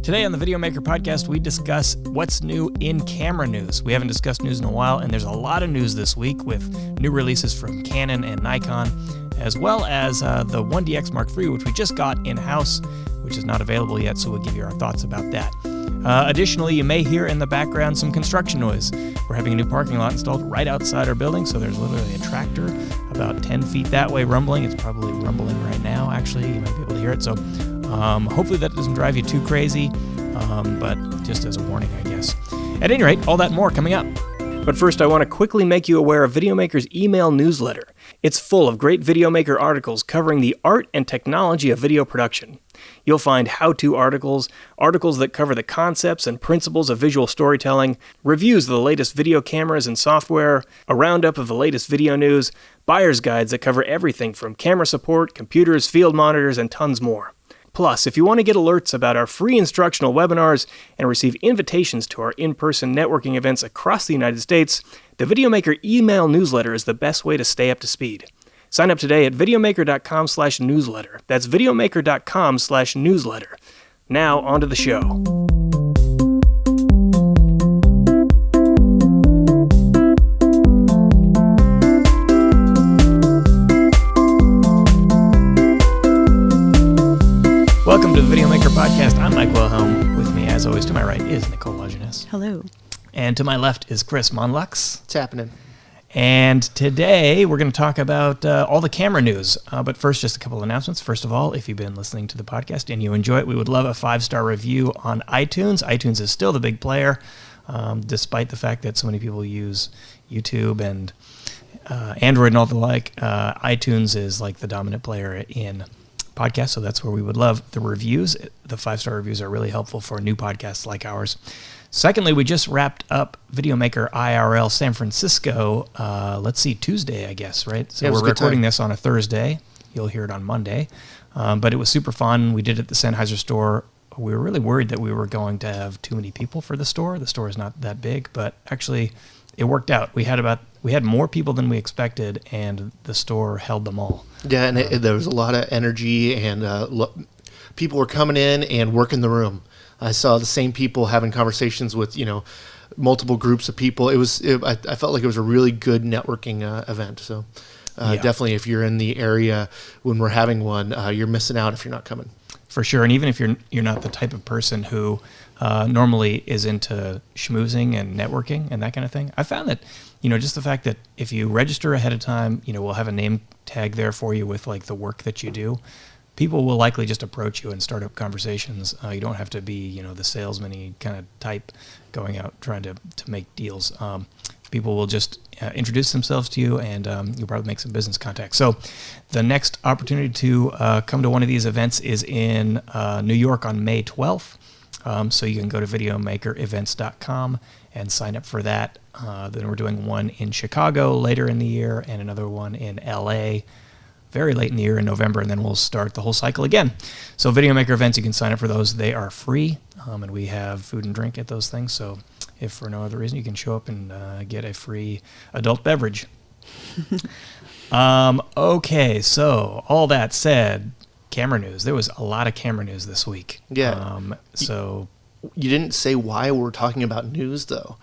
Today on the Videomaker podcast, we discuss what's new in camera news. We haven't discussed news in a while, and there's a lot of news this week with new releases from Canon and Nikon, as well as the 1DX Mark III, which we just got in-house, which is not available yet, so we'll give you our thoughts about that. Additionally, you may hear in the background some construction noise. We're having a new parking lot installed right outside our building, so there's literally a tractor about 10 feet that way rumbling. It's probably rumbling right now, actually. You might be able to hear it, so hopefully that doesn't drive you too crazy, but just as a warning, I guess. At any rate, all that and more coming up. But first, I want to quickly make you aware of Videomaker's email newsletter. It's full of great Videomaker articles covering the art and technology of video production. You'll find how-to articles, articles that cover the concepts and principles of visual storytelling, reviews of the latest video cameras and software, a roundup of the latest video news, buyer's guides that cover everything from camera support, computers, field monitors, and tons more. Plus, if you want to get alerts about our free instructional webinars and receive invitations to our in-person networking events across the United States, the Videomaker email newsletter is the best way to stay up to speed. Sign up today at videomaker.com/newsletter. That's videomaker.com/newsletter. Now, on to the show. Welcome to the Videomaker podcast. I'm Mike Wilhelm. With me, as always, to my right is Nicole Lajeunesse. Hello. And to my left is Chris Monlux. What's happening? And today we're going to talk about all the camera news. But first, just a couple of announcements. First of all, if you've been listening to the podcast and you enjoy it, we would love a 5-star review on iTunes. iTunes is still the big player, despite the fact that so many people use YouTube and Android and all the like. iTunes is like the dominant player in podcasts, so that's where we would love the reviews. The 5-star reviews are really helpful for new podcasts like ours. Secondly, we just wrapped up Videomaker IRL San Francisco, Tuesday, I guess, right? So we're recording this on a Thursday. You'll hear it on Monday. But it was super fun. We did it at the Sennheiser store. We were really worried that we were going to have too many people for the store. The store is not that big, but actually it worked out. We had more people than we expected, and the store held them all. Yeah, and there was a lot of energy, and people were coming in and working the room. I saw the same people having conversations with, multiple groups of people. I felt like it was a really good networking event. So definitely, if you're in the area when we're having one, you're missing out if you're not coming. For sure, and even if you're not the type of person who normally is into schmoozing and networking and that kind of thing, I found that, just the fact that if you register ahead of time, we'll have a name tag there for you with like the work that you do. People will likely just approach you and start up conversations. You don't have to be, the salesman-y kind of type going out trying to make deals. People will just introduce themselves to you, and you'll probably make some business contacts. So the next opportunity to come to one of these events is in New York on May 12th. So you can go to videomakerevents.com and sign up for that. Then we're doing one in Chicago later in the year and another one in LA very late in the year in November, and then we'll start the whole cycle again. So Videomaker events, you can sign up for those. They are free, and we have food and drink at those things. So if for no other reason, you can show up and get a free adult beverage. Okay, so all that said, camera news. There was a lot of camera news this week. Yeah. So you didn't say why we're talking about news, though.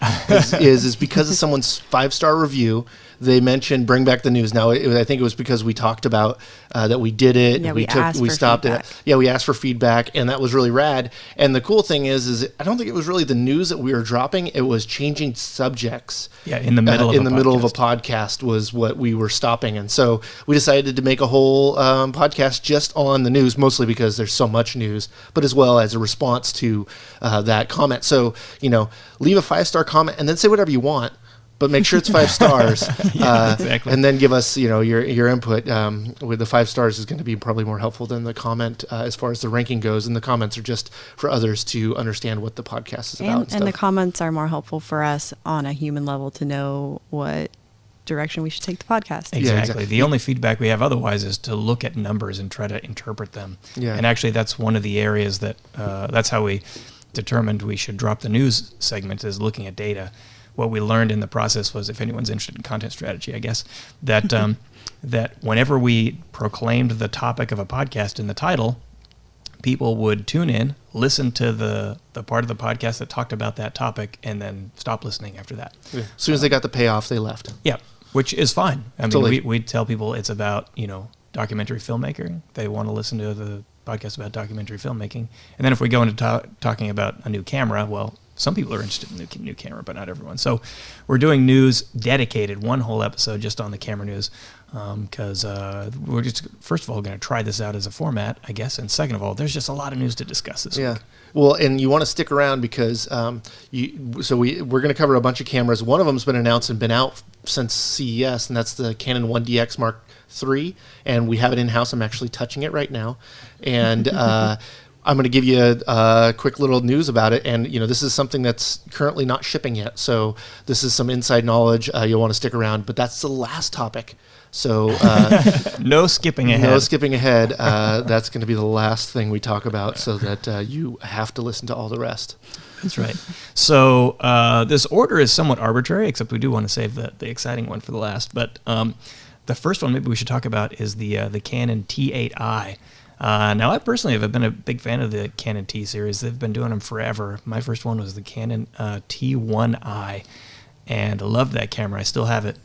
is because of someone's 5-star review. They mentioned bring back the news. Now, I think it was because we talked about that we did it. Yeah, we stopped feedback. it. Yeah, we asked for feedback, and that was really rad. And the cool thing is I don't think it was really the news that we were dropping. It was changing subjects. Yeah, in the middle of a podcast was what we were stopping. And so we decided to make a whole podcast just on the news, mostly because there's so much news, but as well as a response to that comment. So, leave a 5-star comment and then say whatever you want, but make sure it's 5 stars. Exactly. And then give us, your input. With the 5 stars is going to be probably more helpful than the comment as far as the ranking goes. And the comments are just for others to understand what the podcast is about. And the comments are more helpful for us on a human level to know what direction we should take the podcast. Exactly. Yeah, exactly. The only feedback we have otherwise is to look at numbers and try to interpret them. Yeah. And actually, that's one of the areas that that's how we determined we should drop the news segment, is looking at data. What we learned in the process was, if anyone's interested in content strategy, I guess, that that whenever we proclaimed the topic of a podcast in the title, people would tune in, listen to the part of the podcast that talked about that topic and then stop listening after that. Yeah. As soon as they got the payoff, they left. Yeah, which is fine. I mean, Totally. we tell people it's about, documentary filmmaker. They want to listen to the podcast about documentary filmmaking. And then if we go into talking about a new camera, well, some people are interested in the new camera, but not everyone. So we're doing news dedicated, one whole episode just on the camera news, because we're just, first of all, going to try this out as a format, I guess, and second of all, there's just a lot of news to discuss this week. Well, and you want to stick around because we're going to cover a bunch of cameras. One of them's been announced and been out since CES, and that's the Canon 1DX Mark III, and we have it in-house. I'm actually touching it right now, and I'm going to give you a quick little news about it, and this is something that's currently not shipping yet, so this is some inside knowledge. You'll want to stick around, but that's the last topic. So no skipping ahead. No skipping ahead. That's going to be the last thing we talk about, so that you have to listen to all the rest. That's right. So this order is somewhat arbitrary, except we do want to save the exciting one for the last. But the first one maybe we should talk about is the Canon T8i. Now, I personally have been a big fan of the Canon T series. They've been doing them forever. My first one was the Canon T1i, and I loved that camera. I still have it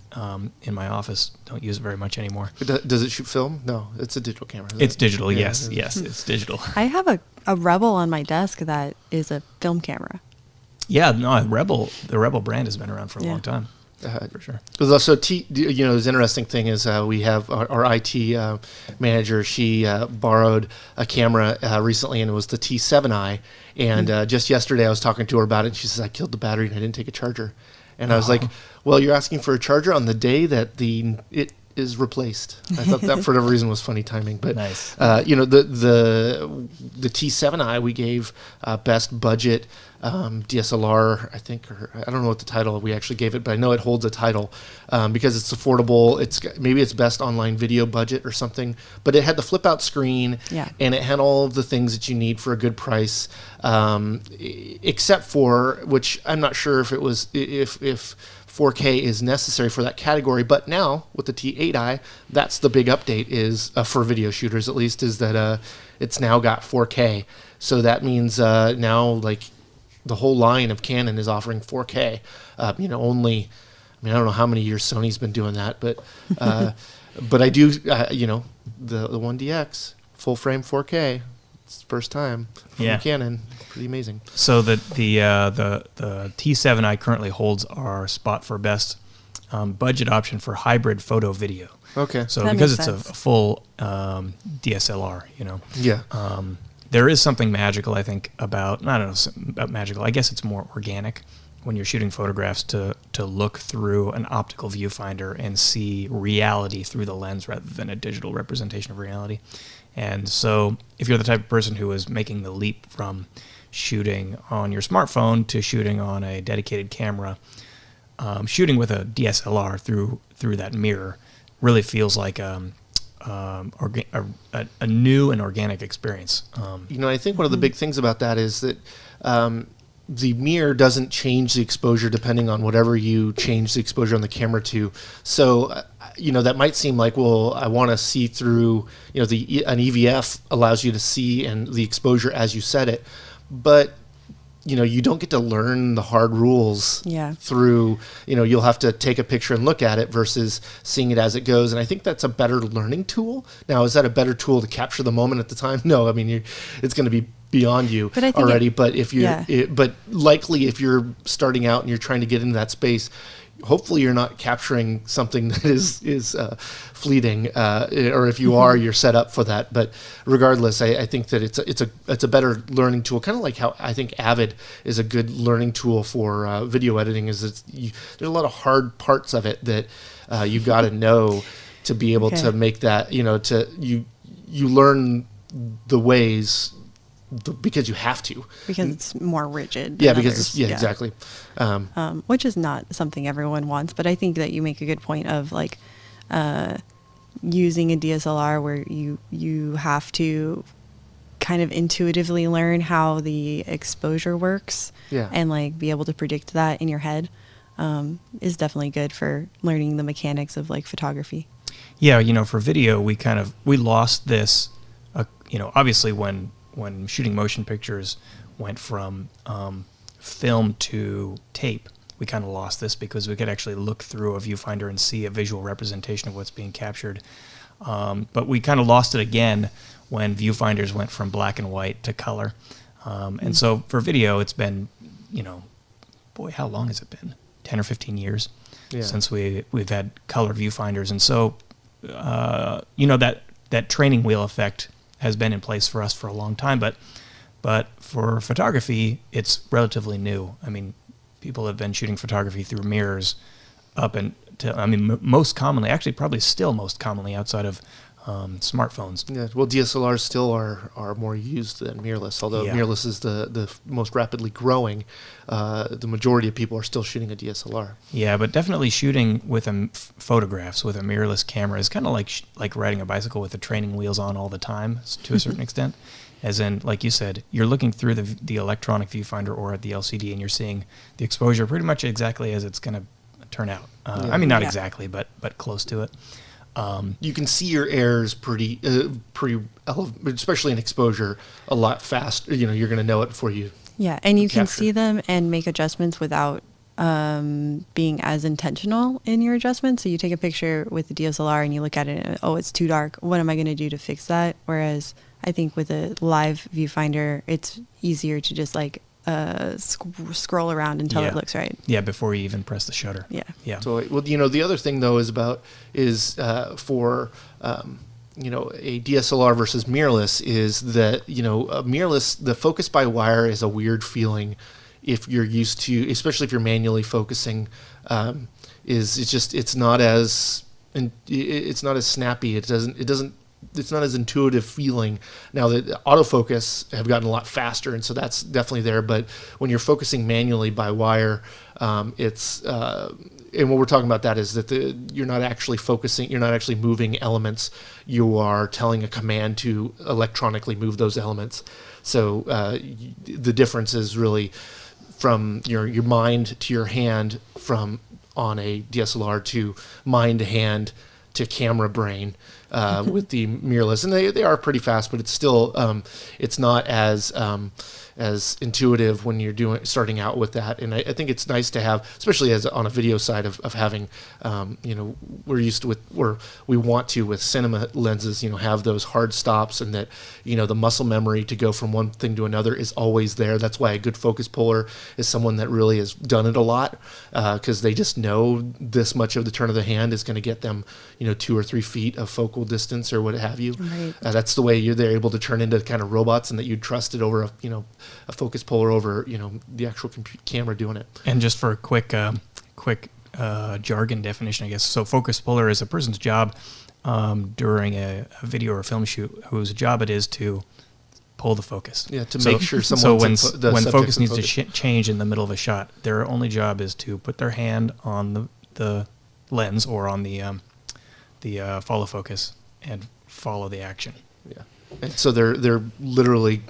in my office. Don't use it very much anymore. Does it shoot film? No, it's a digital camera. It's digital, yes, it's digital. I have a Rebel on my desk that is a film camera. Yeah, no, the Rebel brand has been around for a long time. For sure. So, this interesting thing is we have our IT manager. She borrowed a camera recently, and it was the T7i. And just yesterday, I was talking to her about it. And she says, "I killed the battery, and I didn't take a charger." And I was like, "Well, you're asking for a charger on the day that it is replaced." I thought that for whatever reason was funny timing. But nice. the T7i we gave best budget DSLR, I think, or I don't know what the title we actually gave it, but I know it holds a title because it's affordable. Maybe it's best online video budget or something. But it had the flip out screen, and it had all of the things that you need for a good price, except for, which I'm not sure if it was if 4K is necessary for that category. But now with the T8i, that's the big update is for video shooters at least, is that it's now got 4K. So that means now like the whole line of Canon is offering 4K. Only, I don't know how many years Sony's been doing that, but but I do, the 1DX full frame 4K. It's the first time from Canon. Pretty amazing. So the T7i currently holds our spot for best budget option for hybrid photo video. Okay. So that because makes it's sense. a full DSLR, Yeah. There is something magical, I think, about magical. I guess it's more organic when you're shooting photographs to look through an optical viewfinder and see reality through the lens rather than a digital representation of reality. And so if you're the type of person who is making the leap from shooting on your smartphone to shooting on a dedicated camera, shooting with a DSLR through that mirror really feels like a new and organic experience. I think one of the big things about that is that the mirror doesn't change the exposure depending on whatever you change the exposure on the camera to. So, that might seem like, well, I want to see through, an EVF allows you to see and the exposure as you set it. But, you don't get to learn the hard rules through, you'll have to take a picture and look at it versus seeing it as it goes. And I think that's a better learning tool. Now, is that a better tool to capture the moment at the time? No, it's going to be beyond you already. But if but likely if you're starting out and you're trying to get into that space, hopefully you're not capturing something that is fleeting, or if you are, you're set up for that. But regardless, I think that it's a better learning tool, kind of like how I think Avid is a good learning tool for video editing. There's a lot of hard parts of it that you got to know to be able to make that. You learn the ways. Because you have to. Because it's more rigid. Yeah, because others. Exactly. Which is not something everyone wants, but I think that you make a good point of like using a DSLR where you have to kind of intuitively learn how the exposure works and like be able to predict that in your head is definitely good for learning the mechanics of like photography. Yeah, for video we lost this obviously when when shooting motion pictures went from film to tape, we kind of lost this because we could actually look through a viewfinder and see a visual representation of what's being captured. But we kind of lost it again when viewfinders went from black and white to color. And so for video, it's been, boy, how long has it been? 10 or 15 years since we've had color viewfinders. And so, that training wheel effect has been in place for us for a long time. But for photography, it's relatively new. I mean, people have been shooting photography through mirrors up until, most commonly, actually probably still most commonly outside of smartphones. Yeah, well, DSLRs still are more used than mirrorless, although mirrorless is the most rapidly growing. The majority of people are still shooting a DSLR. Yeah, but definitely shooting with photographs with a mirrorless camera is kind of like riding a bicycle with the training wheels on all the time to a certain extent. As in, like you said, you're looking through the electronic viewfinder or at the LCD, and you're seeing the exposure pretty much exactly as it's going to turn out. Not exactly, but close to it. You can see your errors pretty especially in exposure, a lot faster. You're going to know it before you. Yeah, and you can see them and make adjustments without being as intentional in your adjustments. So you take a picture with the DSLR and you look at it and, it's too dark. What am I going to do to fix that? Whereas I think with a live viewfinder, it's easier to just scroll around until it looks right. Yeah, before you even press the shutter. Yeah. So, well, the other thing though for a DSLR versus mirrorless is that mirrorless, the focus by wire is a weird feeling if you're used to, especially if you're manually focusing. It's not as snappy. It's not as intuitive feeling. Now the autofocus have gotten a lot faster, and so that's definitely there. But when you're focusing manually by wire, and what we're talking about that is that you're not actually focusing, you're not actually moving elements. You are telling a command to electronically move those elements. So the difference is really from your mind to your hand, from on a DSLR to mind to hand to camera brain. With the mirrorless, and they are pretty fast, but it's still it's not as intuitive when you're starting out with that. And I think it's nice to have, especially as on a video side of having, we're used to we want to with cinema lenses, have those hard stops, and that the muscle memory to go from one thing to another is always there. That's why a good focus puller is someone that really has done it a lot, because they just know this much of the turn of the hand is going to get them 2 or 3 feet of focal distance or what have you. Right. That's the way they're able to turn into kind of robots, and that you trust it over a focus puller over the actual camera doing it. And just for a quick jargon definition, I guess. So focus puller is a person's job during a video or film shoot whose job it is to pull the focus. Yeah, to make sure someone's when focus needs to change in the middle of a shot, their only job is to put their hand on the lens or on the follow focus and follow the action. Yeah, and so they're literally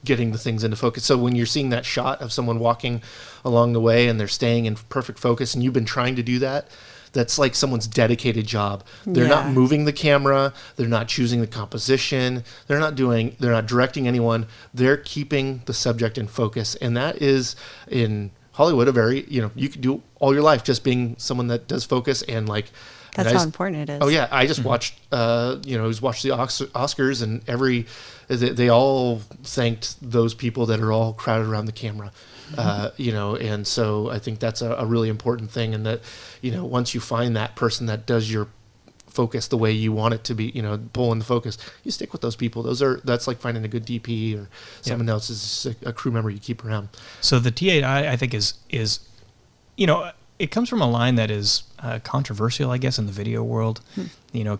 getting the things into focus. So when you're seeing that shot of someone walking along the way and they're staying in perfect focus, and you've been trying to do that, that's like someone's dedicated job. They're not moving the camera. They're not choosing the composition. They're not directing anyone. They're keeping the subject in focus. And that is, in Hollywood, a very, you could do all your life just being someone that does focus and like. That's how important it is. Oh yeah, I just watched, watched the Oscars, and they all thanked those people that are all crowded around the camera, and so I think that's a really important thing, and that, once you find that person that does your focus the way you want it to be, pulling the focus, you stick with those people. That's like finding a good DP or someone else is a crew member you keep around. So the T8i, I think, is it comes from a line that is controversial, I guess, in the video world.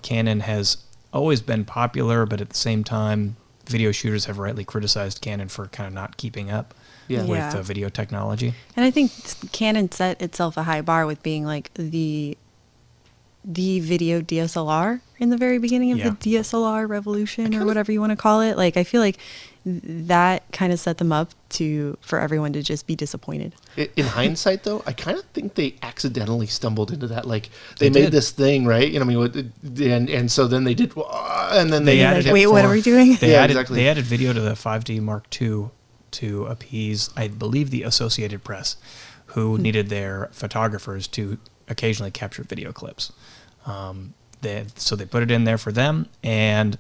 Canon has always been popular, but at the same time, video shooters have rightly criticized Canon for kind of not keeping up with video technology. And I think Canon set itself a high bar with being like the the video DSLR in the very beginning of the DSLR revolution, or whatever you want to call it. Like, I feel like that kind of set them up for everyone to just be disappointed. In hindsight, though, I kind of think they accidentally stumbled into that. Like, they made this thing, right? You know, I mean, and so then they did, and then they added. Like, wait, what are we doing? They added video to the 5D Mark II to appease, I believe, the Associated Press, who needed their photographers to occasionally capture video clips. So they put it in there for them, and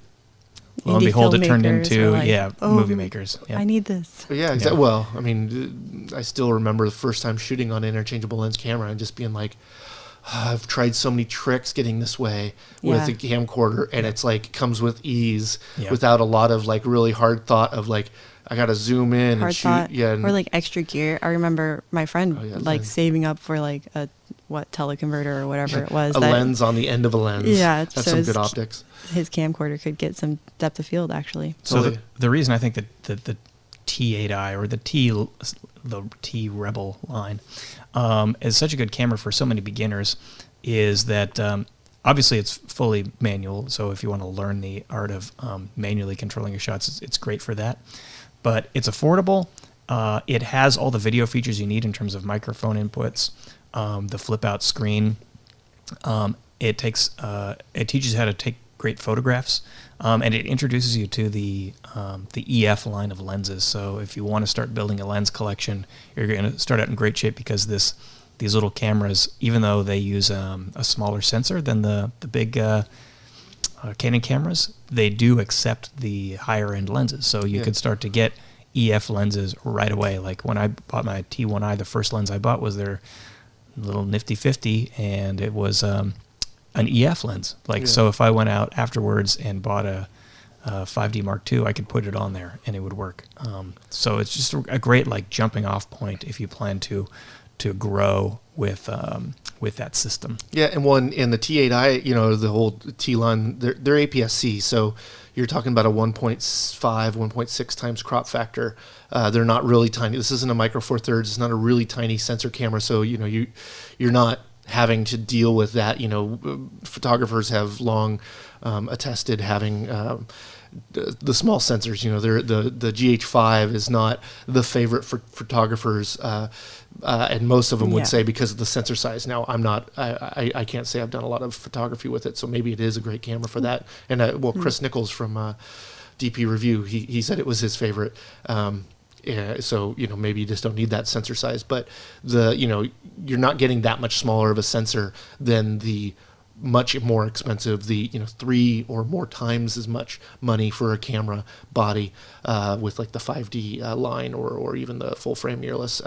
lo and behold, it turned into movie makers. Yeah. I need this. Yeah, exactly. Yeah. Well, I mean, I still remember the first time shooting on an interchangeable lens camera and just being like, I've tried so many tricks getting this way with a camcorder, and it's like comes with ease without a lot of like really hard thought of like, I got to zoom in hard and shoot. Thought, or like extra gear. I remember my friend saving up for like a teleconverter or whatever it was. A lens on the end of a lens. Yeah. That's some good optics. His camcorder could get some depth of field, actually. So the reason I think that the T8i or the T Rebel line is such a good camera for so many beginners is that obviously it's fully manual. So if you want to learn the art of manually controlling your shots, it's great for that. But it's affordable. It has all the video features you need in terms of microphone inputs, the flip-out screen. It teaches you how to take great photographs, and it introduces you to the EF line of lenses. So if you want to start building a lens collection, you're going to start out in great shape because these little cameras, even though they use a smaller sensor than the big Canon cameras, they do accept the higher end lenses. So you could start to get EF lenses right away. Like when I bought my T1i, the first lens I bought was their little nifty 50, and it was an EF lens. So if I went out afterwards and bought a 5D Mark II, I could put it on there and it would work. So it's just a great like jumping off point if you plan to grow with that system. Yeah, and in the T8i, you know, the whole T line, they're APS-C, so you're talking about a 1.5, 1.6 times crop factor. They're not really tiny. This isn't a Micro Four Thirds. It's not a really tiny sensor camera, so you know you're not having to deal with that. You know, photographers have long attested having the small sensors. You know, the GH5 is not the favorite for photographers. And most of them would say because of the sensor size. Now, I can't say I've done a lot of photography with it, so maybe it is a great camera for that. And Chris Nichols from DP Review, he said it was his favorite. So you know, maybe you just don't need that sensor size. But you're not getting that much smaller of a sensor than the much more expensive, 3 or more times as much money for a camera body with like the 5D line or even the full frame mirrorless.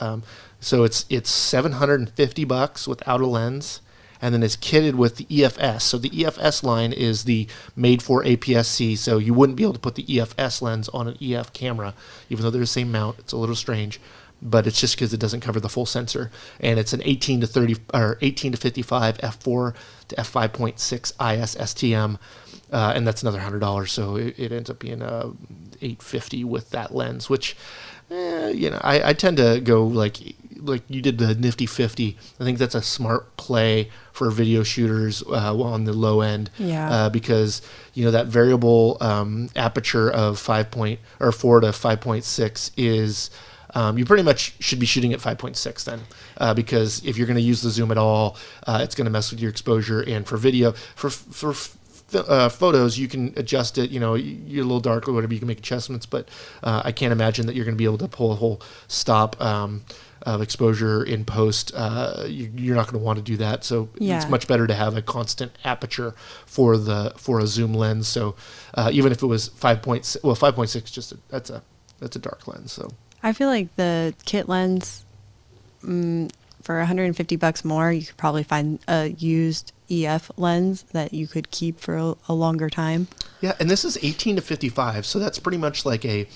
So it's $750 without a lens, and then it's kitted with the EFS. So the EFS line is the made for APS-C, so you wouldn't be able to put the EFS lens on an EF camera, even though they're the same mount. It's a little strange, but it's just because it doesn't cover the full sensor. And it's an 18 to 55 f4 to f5.6 IS STM, and that's another $100. So it ends up being $850 with that lens, which I tend to go like you did the nifty 50. I think that's a smart play for video shooters on the low end, because that variable aperture of 4 to 5.6 is you pretty much should be shooting at 5.6 then, because if you're going to use the zoom at all, it's going to mess with your exposure. And for video, for photos, you can adjust it. You're a little dark or whatever. You can make adjustments, but I can't imagine that you're going to be able to pull a whole stop of exposure in post. You're not going to want to do that. So it's much better to have a constant aperture for a zoom lens. So even if it was 5.6, that's a dark lens. So I feel like the kit lens, for $150 more, you could probably find a used EF lens that you could keep for a longer time. Yeah, and this is 18 to 55, so that's pretty much like a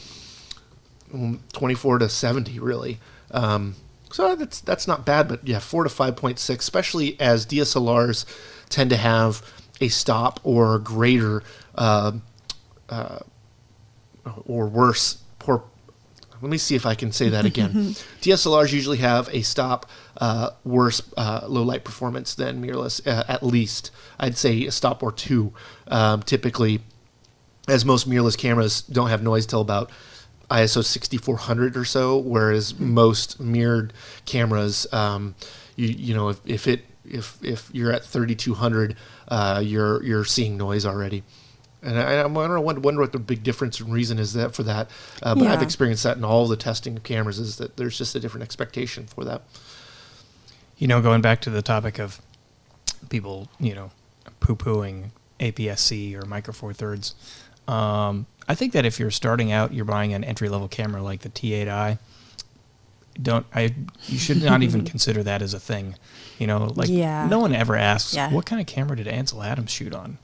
24 to 70, really. So that's not bad, but 4 to 5.6, especially as DSLRs tend to have a stop or greater or worse let me see if I can say that again. DSLRs usually have a worse low light performance than mirrorless, at least. I'd say a stop or two, typically, as most mirrorless cameras don't have noise till about ISO 6400 or so, whereas most mirrored cameras, if you're at 3200, you're seeing noise already. And I wonder what the big difference and reason is that for that. But I've experienced that in all the testing of cameras, is that there's just a different expectation for that. Going back to the topic of people, poo-pooing APS-C or Micro Four Thirds, I think that if you're starting out, you're buying an entry-level camera like the T8i, you should not even consider that as a thing. No one ever asks, what kind of camera did Ansel Adams shoot on?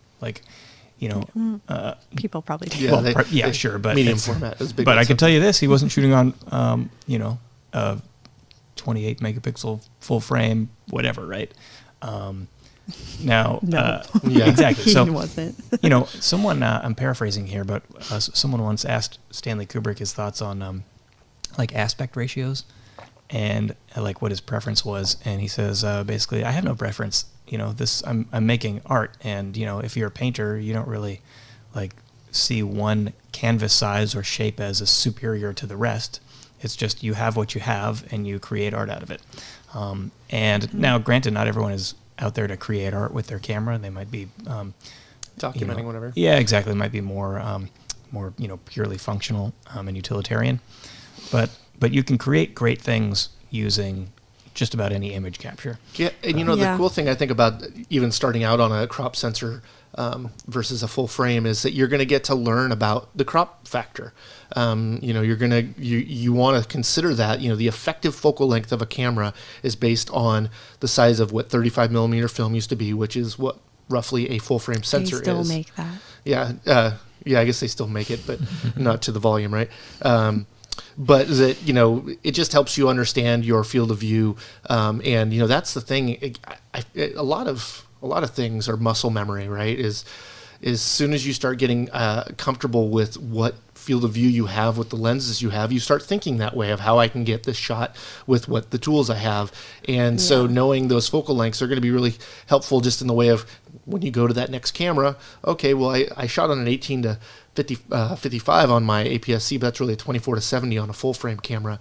People probably do. Sure, but medium format is big. But I can tell you this: he wasn't shooting on, a 28 megapixel full frame, whatever, right? Now, exactly. He so, wasn't. Someone, I'm paraphrasing here, but someone once asked Stanley Kubrick his thoughts on aspect ratios and what his preference was, and he says basically, I have no preference. I'm making art, and if you're a painter, you don't really see one canvas size or shape as a superior to the rest. It's just you have what you have, and you create art out of it. And now, granted, not everyone is out there to create art with their camera. They might be documenting whatever. Yeah, exactly. It might be more purely functional and utilitarian. But you can create great things using just about any image capture. Yeah, and the cool thing I think about even starting out on a crop sensor versus a full frame is that you're going to get to learn about the crop factor. You want to consider that the effective focal length of a camera is based on the size of what 35 millimeter film used to be, which is what roughly a full frame sensor is. They still make that. Yeah, I guess they still make it, but not to the volume, right? But that it just helps you understand your field of view, and that's the thing. A lot of things are muscle memory, right? Is as soon as you start getting comfortable with what field of view you have with the lenses you have, you start thinking that way of how I can get this shot with what the tools I have. And so knowing those focal lengths are going to be really helpful just in the way of when you go to that next camera, okay, well, I shot on an 18 to 55 on my APS-C, but that's really a 24 to 70 on a full frame camera.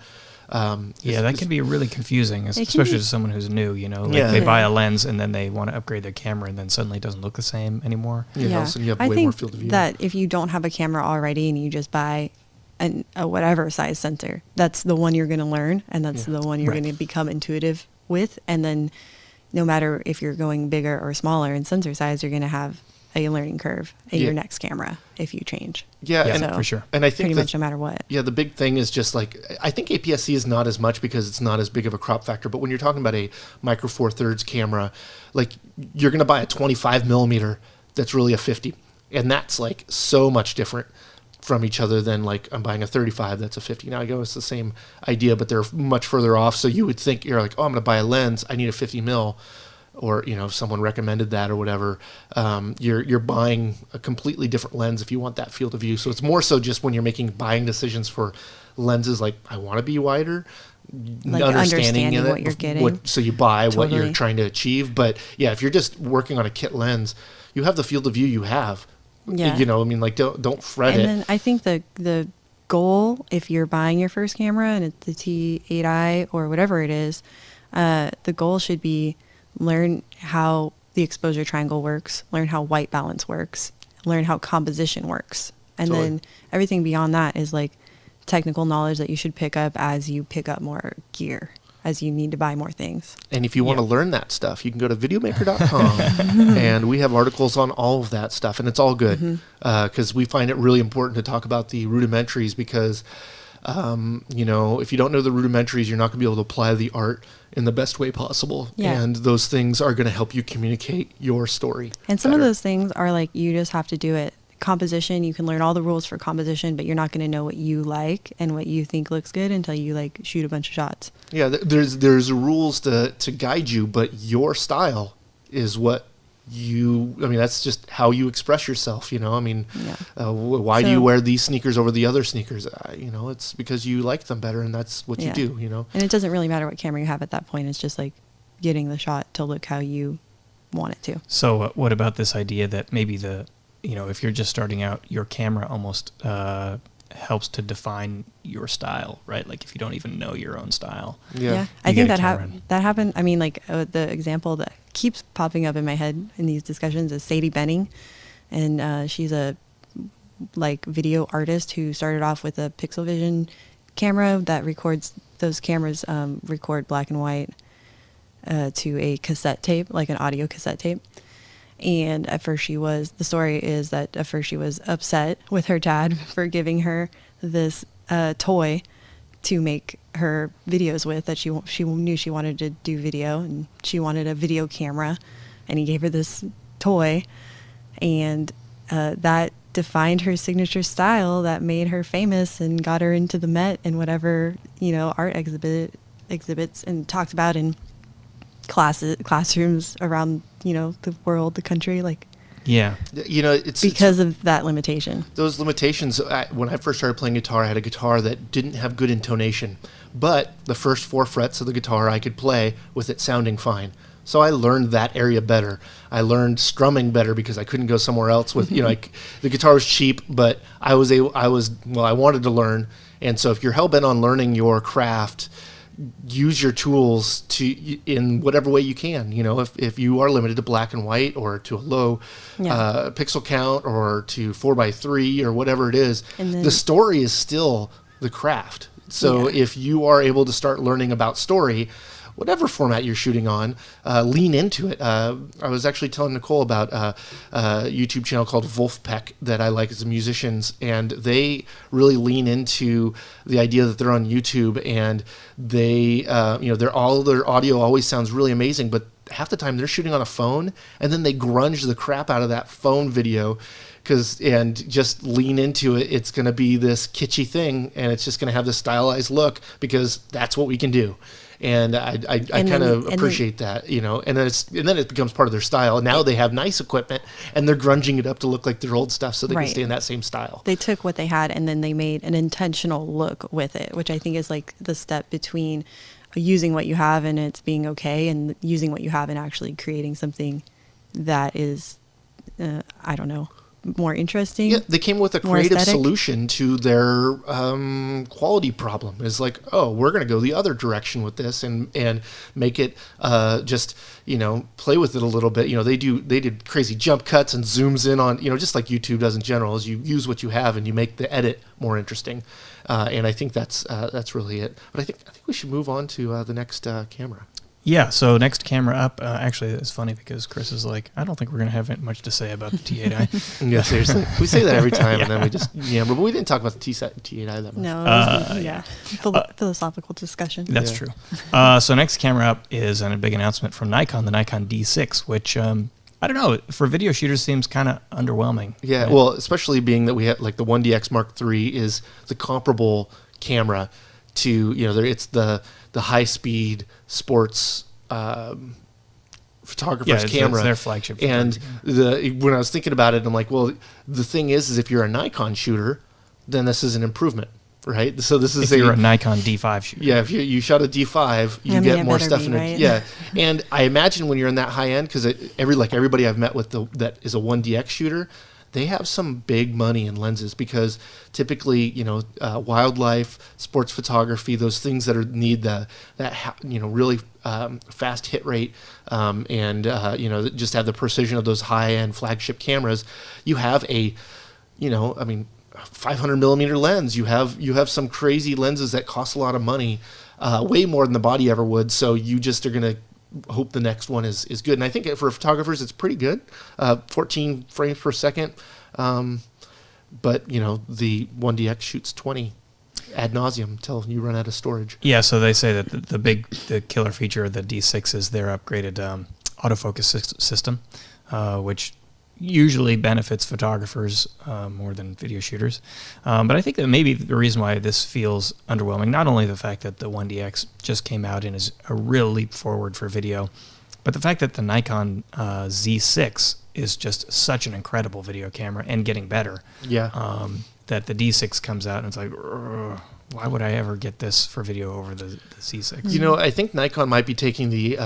That can be really confusing, especially to someone who's new. They buy a lens and then they want to upgrade their camera, and then suddenly it doesn't look the same anymore. All of a sudden you have way more field of view. That if you don't have a camera already and you just buy a whatever size sensor, that's the one you're going to learn, and that's the one you're going to become intuitive with. And then no matter if you're going bigger or smaller in sensor size, you're going to have a learning curve in your next camera if you change. For sure. And I think pretty much no matter what. Yeah, the big thing is just I think APS-C is not as much because it's not as big of a crop factor. But when you're talking about a Micro Four Thirds camera, you're going to buy a 25 millimeter that's really a 50, and that's so much different from each other than I'm buying a 35 that's a 50. Now I go, it's the same idea, but they're much further off. So you would think you're I'm going to buy a lens, I need a 50 mil. Or someone recommended that or whatever. You're buying a completely different lens if you want that field of view. So it's more so just when you're making buying decisions for lenses, I want to be wider, understanding what you're getting. So you buy what you're trying to achieve. But if you're just working on a kit lens, you have the field of view you have. Yeah. Don't fret it. And then I think the goal, if you're buying your first camera and it's the T8i or whatever it is, the goal should be learn how the exposure triangle works, learn how white balance works, learn how composition works. And then everything beyond that is technical knowledge that you should pick up as you pick up more gear, as you need to buy more things. And if you want to learn that stuff, you can go to videomaker.com and we have articles on all of that stuff, and it's all good because we find it really important to talk about the rudimentaries because if you don't know the rudimentaries, you're not going to be able to apply the art in the best way possible. Yeah. And those things are going to help you communicate your story. And some of those things are you just have to do it. Composition, you can learn all the rules for composition, but you're not going to know what you like and what you think looks good until you shoot a bunch of shots. Yeah, there's rules to guide you, but your style is what that's just how you express yourself, I mean, why do you wear these sneakers over the other sneakers? It's because you like them better, and that's what you do, And it doesn't really matter what camera you have at that point. It's just like getting the shot to look how you want it to. So what about this idea that maybe if you're just starting out, your camera almost helps to define your style, right? Like if you don't even know your own style. Yeah. I think that happened. I mean, like the example that keeps popping up in my head in these discussions is Sadie Benning. And she's a video artist who started off with a Pixel Vision camera that records, those cameras record black and white to a cassette tape, like an audio cassette tape. And at first the story is that at first she was upset with her dad for giving her this toy to make her videos with, that she knew she wanted to do video, and she wanted a video camera, and he gave her this toy, and that defined her signature style that made her famous and got her into the Met and whatever, art exhibits and talked about in classrooms around, the world, the country, it's because of that limitation. Those limitations, when I first started playing guitar, I had a guitar that didn't have good intonation, but the first 4 frets of the guitar I could play with it sounding fine. So I learned that area better. I learned strumming better because I couldn't go somewhere else with, the guitar was cheap, but I wanted to learn. And so if you're hell-bent on learning your craft, use your tools in whatever way you can. If you are limited to black and white or to a low pixel count or to 4:3 or whatever it is, the story is still the craft. So if you are able to start learning about story, whatever format you're shooting on, lean into it. I was actually telling Nicole about a YouTube channel called Wolfpack that I like as musicians, and they really lean into the idea that they're on YouTube, and they, their audio always sounds really amazing, but half the time they're shooting on a phone, and then they grunge the crap out of that phone video, and just lean into it. It's going to be this kitschy thing, and it's just going to have this stylized look because that's what we can do. And I kind of appreciate that, and then it becomes part of their style. And now they have nice equipment, and they're grunging it up to look like their old stuff, so they can stay in that same style. They took what they had, and then they made an intentional look with it, which I think is like the step between using what you have and it's being okay, and using what you have and actually creating something that is, more interesting. Yeah, they came with a creative solution to their quality problem. It's like, we're going to go the other direction with this and make it just, play with it a little bit. They did crazy jump cuts and zooms in on, just like YouTube does in general, is you use what you have and you make the edit more interesting. And I think that's really it. But I think we should move on to the next camera. Yeah, so next camera up, actually it's funny because Chris is like, I don't think we're going to have much to say about the T8i. Yeah, seriously. We say that every time, and then we just, but we didn't talk about the T8i that much. No, philosophical discussion. That's true. So next camera up is a big announcement from Nikon, the Nikon D6, which, I don't know, for video shooters seems kind of underwhelming. Yeah, right? Well, especially being that we have, like, the 1DX Mark III is the comparable camera to, it's the high-speed sports photographer's camera. It's their flagship. And when I was thinking about it, I'm like, well, the thing is if you're a Nikon shooter, then this is an improvement, right? So this is if you're a Nikon D5 shooter. Yeah, if you shot a D5, you get more stuff in it. Right? Yeah, and I imagine when you're in that high end, because everybody I've met with that is a 1DX shooter, they have some big money in lenses because typically, wildlife, sports photography, those things that need that really fast hit rate, and just have the precision of those high-end flagship cameras. You have a, 500 millimeter lens. You have some crazy lenses that cost a lot of money, way more than the body ever would. So you just are gonna hope the next one is good. And I think for photographers, it's pretty good. 14 frames per second. But, the 1DX shoots 20 ad nauseum until you run out of storage. Yeah, so they say that the killer feature of the D6 is their upgraded autofocus system, which usually benefits photographers more than video shooters. But I think that maybe the reason why this feels underwhelming, not only the fact that the 1DX just came out and is a real leap forward for video, But the fact that the Nikon Z6 is just such an incredible video camera and getting better. Yeah. That the D6 comes out and it's like, why would I ever get this for video over the Z6? You know, I think Nikon might be taking the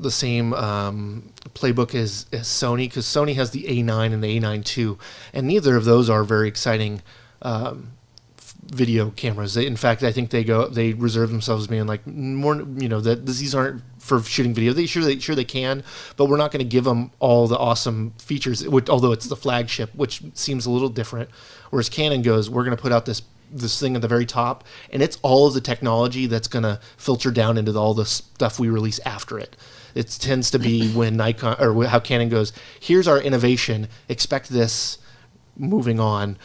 same playbook as Sony, because Sony has the A9 and the A9 II, and neither of those are very exciting video cameras. In fact, I think they reserve themselves as being like more, you know, that these aren't for shooting video. They sure they can, but we're not going to give them all the awesome features. Although it's the flagship, which seems a little different. Whereas Canon goes, we're going to put out this thing at the very top, and it's all of the technology that's going to filter down into all the stuff we release after it. It tends to be when Nikon, or how Canon goes, here's our innovation, expect this, moving on.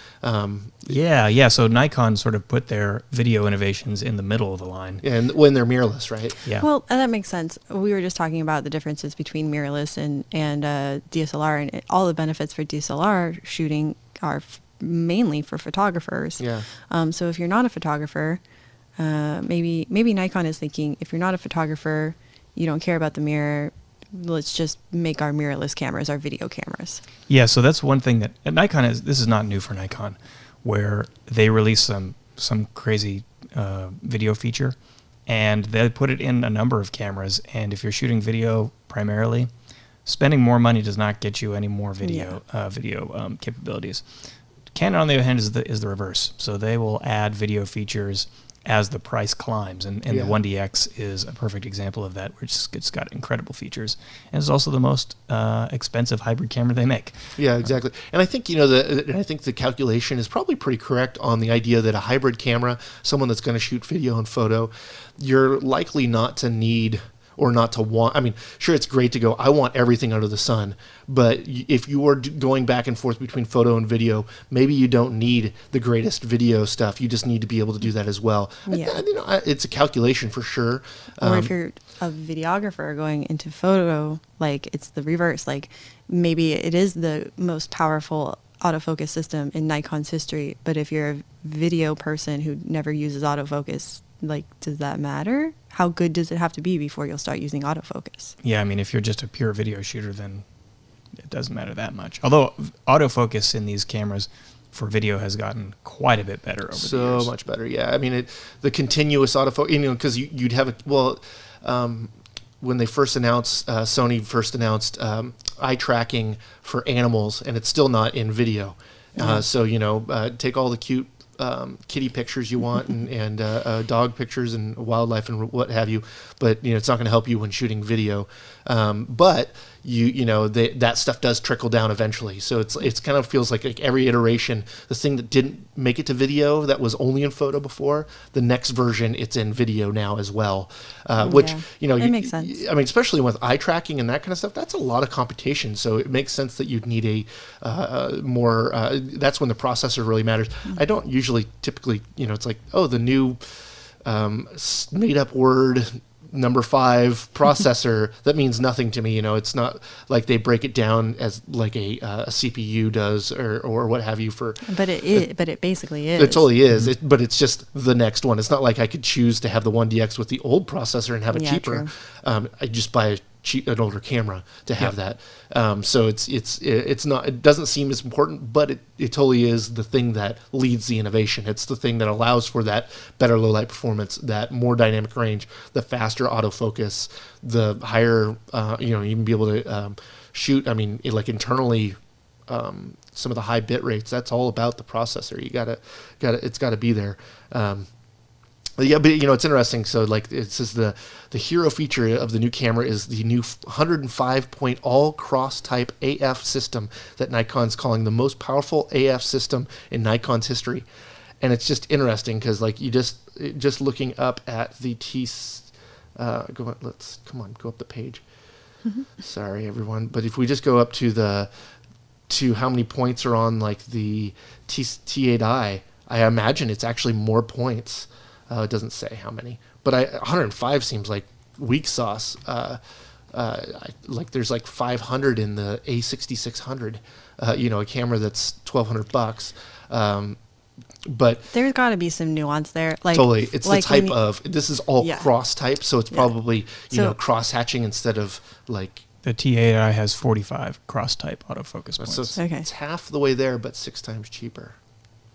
Yeah. So Nikon sort of put their video innovations in the middle of the line. And when they're mirrorless, right? Yeah. Well, that makes sense. We were just talking about the differences between mirrorless and DSLR, and all the benefits for DSLR shooting are mainly for photographers. Yeah. So if you're not a photographer, maybe Nikon is thinking, if you're not a photographer, you don't care about the mirror, let's just make our mirrorless cameras our video cameras. Yeah, so that's one thing that Nikon is. This is not new for Nikon, where they release some crazy video feature, and they put it in a number of cameras. And if you're shooting video primarily, spending more money does not get you any more video capabilities. Canon, on the other hand, is the reverse. So they will add video features as the price climbs, and the 1DX is a perfect example of that, which it's got incredible features, and it's also the most expensive hybrid camera they make. Yeah, exactly. And I think, you know, the calculation is probably pretty correct on the idea that a hybrid camera, someone that's going to shoot video and photo, you're likely not to need or not to want. I mean, sure, it's great to go, I want everything under the sun, but if you are going back and forth between photo and video, maybe you don't need the greatest video stuff. You just need to be able to do that as well. Yeah. You know, it's a calculation for sure. Or if you're a videographer going into photo, like it's the reverse. Like maybe it is the most powerful autofocus system in Nikon's history, but if you're a video person who never uses autofocus, like, does that matter? How good does it have to be before you'll start using autofocus? Yeah, I mean, if you're just a pure video shooter, then it doesn't matter that much. Although autofocus in these cameras for video has gotten quite a bit better over the years. So much better, yeah. I mean, the continuous autofocus, you know, because you'd have when they first announced, Sony first announced eye tracking for animals, and it's still not in video. So, you know, take all the cute kitty pictures you want and dog pictures and wildlife and what have you, but you know it's not going to help you when shooting video. But you know that stuff does trickle down eventually. So it's kind of feels like every iteration, the thing that didn't make it to video that was only in photo before, the next version it's in video now as well. Which you know it makes sense. I mean, especially with eye tracking and that kind of stuff, that's a lot of computation. So it makes sense that you'd need a more. That's when the processor really matters. I don't typically, you know, it's like, oh, the new made up word number 5 processor that means nothing to me. You know, it's not like they break it down as like a CPU does or what have you for. But it basically is. It totally is. But it's just the next one. It's not like I could choose to have the 1DX with the old processor and have it cheaper. I just buy an older camera to have that. So it's not. It doesn't seem as important, but it totally is the thing that leads the innovation. It's the thing that allows for that better low light performance, that more dynamic range, the faster autofocus, the higher. You know, you can be able to shoot. I mean, like internally. Some of the high bit rates. That's all about the processor. It's got to be there. Yeah, but you know it's interesting. So like it says the hero feature of the new camera is the new 105-point all cross type AF system that Nikon's calling the most powerful AF system in Nikon's history, and it's just interesting because like you just looking up at the go up the page. Sorry everyone, but if we just go up to how many points are on like the T8i, I imagine it's actually more points. It doesn't say how many, but 105 seems like weak sauce. Like there's like 500 in the A6600, you know, a camera that's $1,200. But there's got to be some nuance there. Like totally, it's like the type of. This is all cross type, so it's probably you know cross hatching instead of like The T8i has 45 cross-type autofocus points. So it's half the way there, but 6 times cheaper.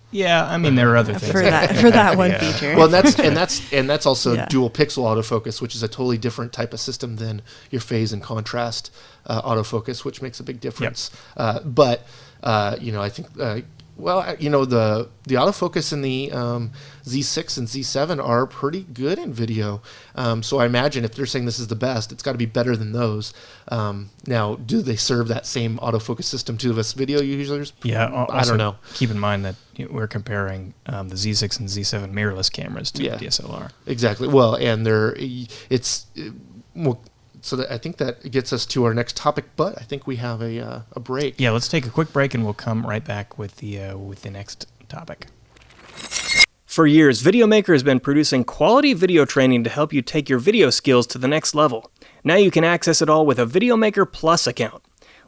Yeah, I mean there are other things for that one feature. Well, that's also dual pixel autofocus, which is a totally different type of system than your phase and contrast autofocus, which makes a big difference. Yep. I think the autofocus in the Z6 and Z7 are pretty good in video. So I imagine if they're saying this is the best, it's got to be better than those. Now, do they serve that same autofocus system to us video users? Yeah, I don't know. Keep in mind that we're comparing the Z6 and Z7 mirrorless cameras to the DSLR. Exactly. Well, and so I think that gets us to our next topic, but I think we have a break. Yeah, let's take a quick break, and we'll come right back with the next topic. For years, Videomaker has been producing quality video training to help you take your video skills to the next level. Now you can access it all with a Videomaker Plus account.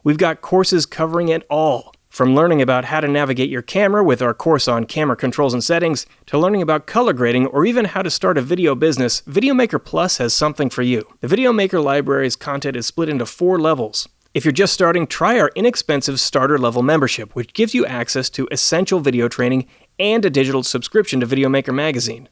We've got courses covering it all. From learning about how to navigate your camera with our course on camera controls and settings, to learning about color grading or even how to start a video business, Videomaker Plus has something for you. The Videomaker library's content is split into 4 levels. If you're just starting, try our inexpensive starter level membership, which gives you access to essential video training and a digital subscription to Videomaker magazine.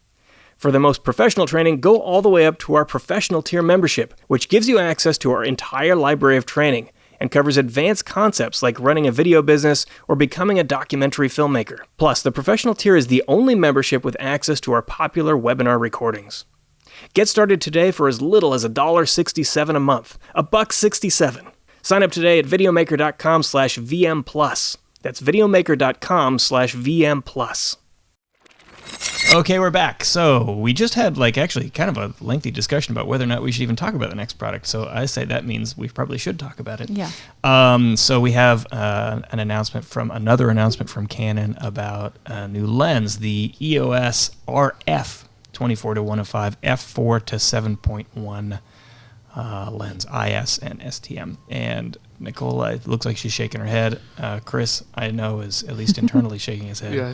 For the most professional training, go all the way up to our professional tier membership, which gives you access to our entire library of training and covers advanced concepts like running a video business or becoming a documentary filmmaker. Plus, the professional tier is the only membership with access to our popular webinar recordings. Get started today for as little as $1.67 a month, $1.67. Sign up today at videomaker.com/VM+. That's videomaker.com/VM+. Okay, we're back. So we just had actually kind of a lengthy discussion about whether or not we should even talk about the next product. So I say that means we probably should talk about it. Yeah. So we have another announcement from Canon about a new lens, the EOS RF 24-105 f4 to 7.1 lens, IS and STM. And Nicole, it looks like she's shaking her head. Chris, I know, is at least internally shaking his head. Yeah.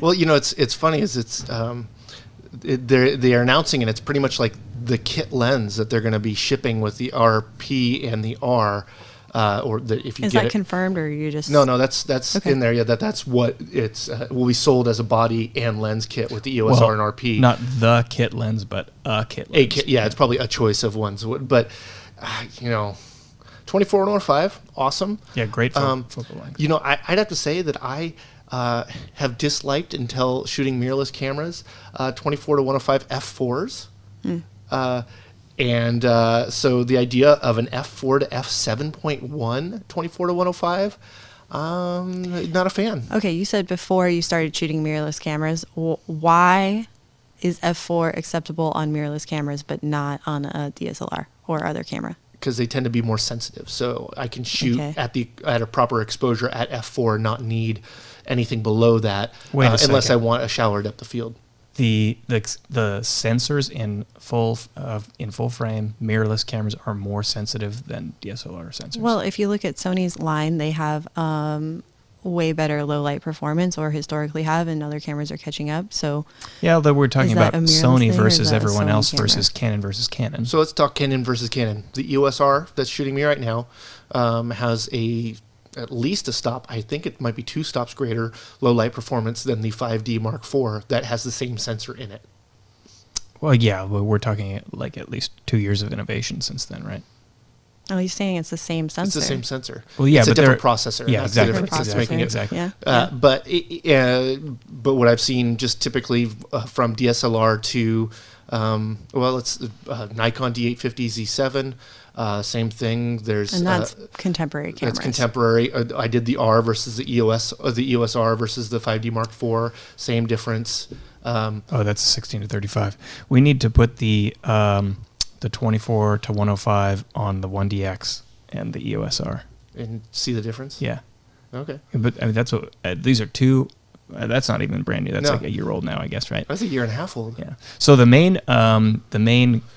Well, it's funny they're announcing, and it's pretty much like the kit lens that they're going to be shipping with the RP and the R. If you is get that confirmed, or are you just no? That's okay. In there. Yeah, that's what it's will be sold as a body and lens kit with the EOS R and RP. Not the kit lens, but a kit lens. A kit, yeah, it's probably a choice of ones, but 24-105, awesome. Yeah, great focal length. I'd have to say that I have disliked until shooting mirrorless cameras 24-105 f4s. And so the idea of an f4 to f7.1 24-105, not a fan. Okay, you said before you started shooting mirrorless cameras. Why is f4 acceptable on mirrorless cameras but not on a DSLR or other camera? Because they tend to be more sensitive. So I can shoot at a proper exposure at f4, not need anything below that, unless I want a shallower depth of field. The sensors in full frame mirrorless cameras are more sensitive than DSLR sensors. Well, if you look at Sony's line, they have way better low light performance, or historically have, and other cameras are catching up. So yeah, although we're talking about Sony versus everyone Sony else camera? versus Canon versus Canon. So let's talk Canon versus Canon. The EOS R that's shooting me right now has at least a stop. I think it might be 2 stops greater low light performance than the 5D Mark IV that has the same sensor in it. Well, yeah, we're talking at least 2 years of innovation since then, right? Oh, you're saying it's the same sensor? It's the same sensor. Well, yeah, it's a different processor. Yeah, that's exactly. The difference that's making it. Exactly. Yeah. But what I've seen just typically from DSLR to it's Nikon D850 Z7. Same thing. And that's contemporary cameras. That's contemporary. I did the R versus the EOS R versus the 5D Mark IV. Same difference. That's 16 to 35. We need to put the 24-105 on the 1DX and the EOS R. And see the difference? Yeah. Okay. But I mean, that's what these are two. That's not even brand new. That's like a year old now, I guess, right? That's a year and a half old. Yeah. So the main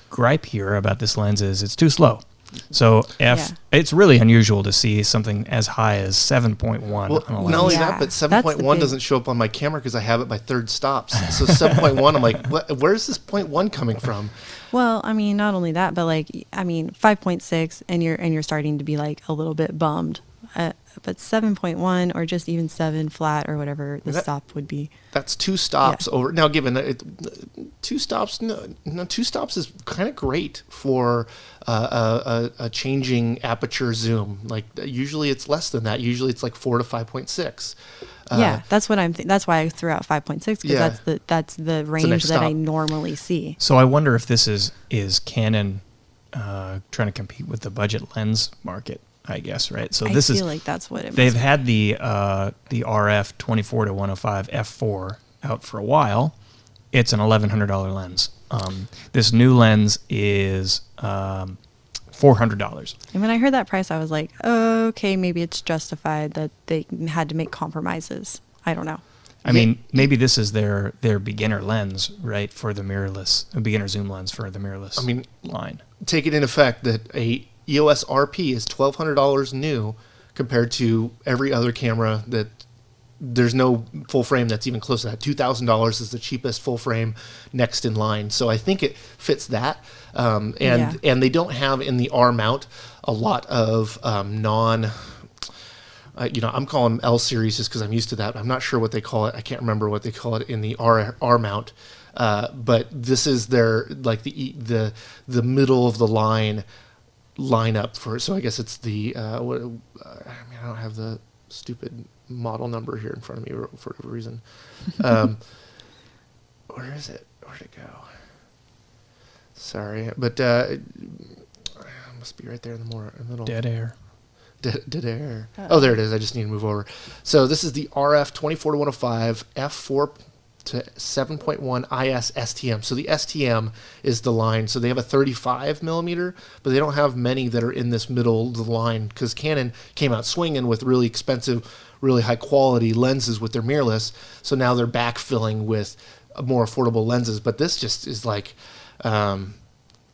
gripe here about this lens is it's too slow. So it's really unusual to see something as high as 7.1 on a lens. Not only that, but 7.1 doesn't show up on my camera because I have it by third stops. So 7.1, I'm like, where's this 0.1 coming from? Well, I mean, not only that, but like, I mean, 5.6, and you're starting to be like a little bit bummed. But 7.1 or just even 7 flat or whatever the stop would be. That's 2 stops over. Now, given that 2 stops, no, 2 stops is kind of great for a changing aperture zoom. Like usually it's less than that. Usually it's like 4 to 5.6. Yeah, that's what that's why I threw out 5.6 because that's the range that I normally see. So I wonder if this is Canon trying to compete with the budget lens market. I guess, right? So I feel like that's what it. They've had the RF 24 to 105 f4 out for a while. It's an $1,100 lens. This new lens is $400. And when I heard that price, I was like, oh, okay, maybe it's justified that they had to make compromises. I don't know. I mean, maybe this is their beginner lens, right, for the mirrorless, a beginner zoom lens for the mirrorless. Line. Take it in effect that a EOS RP is $1,200 new compared to every other camera that there's no full frame that's even close to that. $2,000 is the cheapest full frame next in line. So I think it fits that. And they don't have in the R mount a lot of I'm calling them L series just because I'm used to that. I'm not sure what they call it. I can't remember what they call it in the R mount. But this is their like the middle of the line up for, so I guess it's the I don't have the stupid model number here in front of me for whatever reason. Where is it? Where'd it go? Sorry, but it must be right there in the middle. Dead air. Dead air. Oh, there it is. I just need to move over. So this is the RF 24 to 105 f4 to 7.1 IS STM. So the STM is the line. So they have a 35 millimeter, but they don't have many that are in this middle of the line because Canon came out swinging with really expensive, really high quality lenses with their mirrorless. So now they're backfilling with more affordable lenses. But this just is like,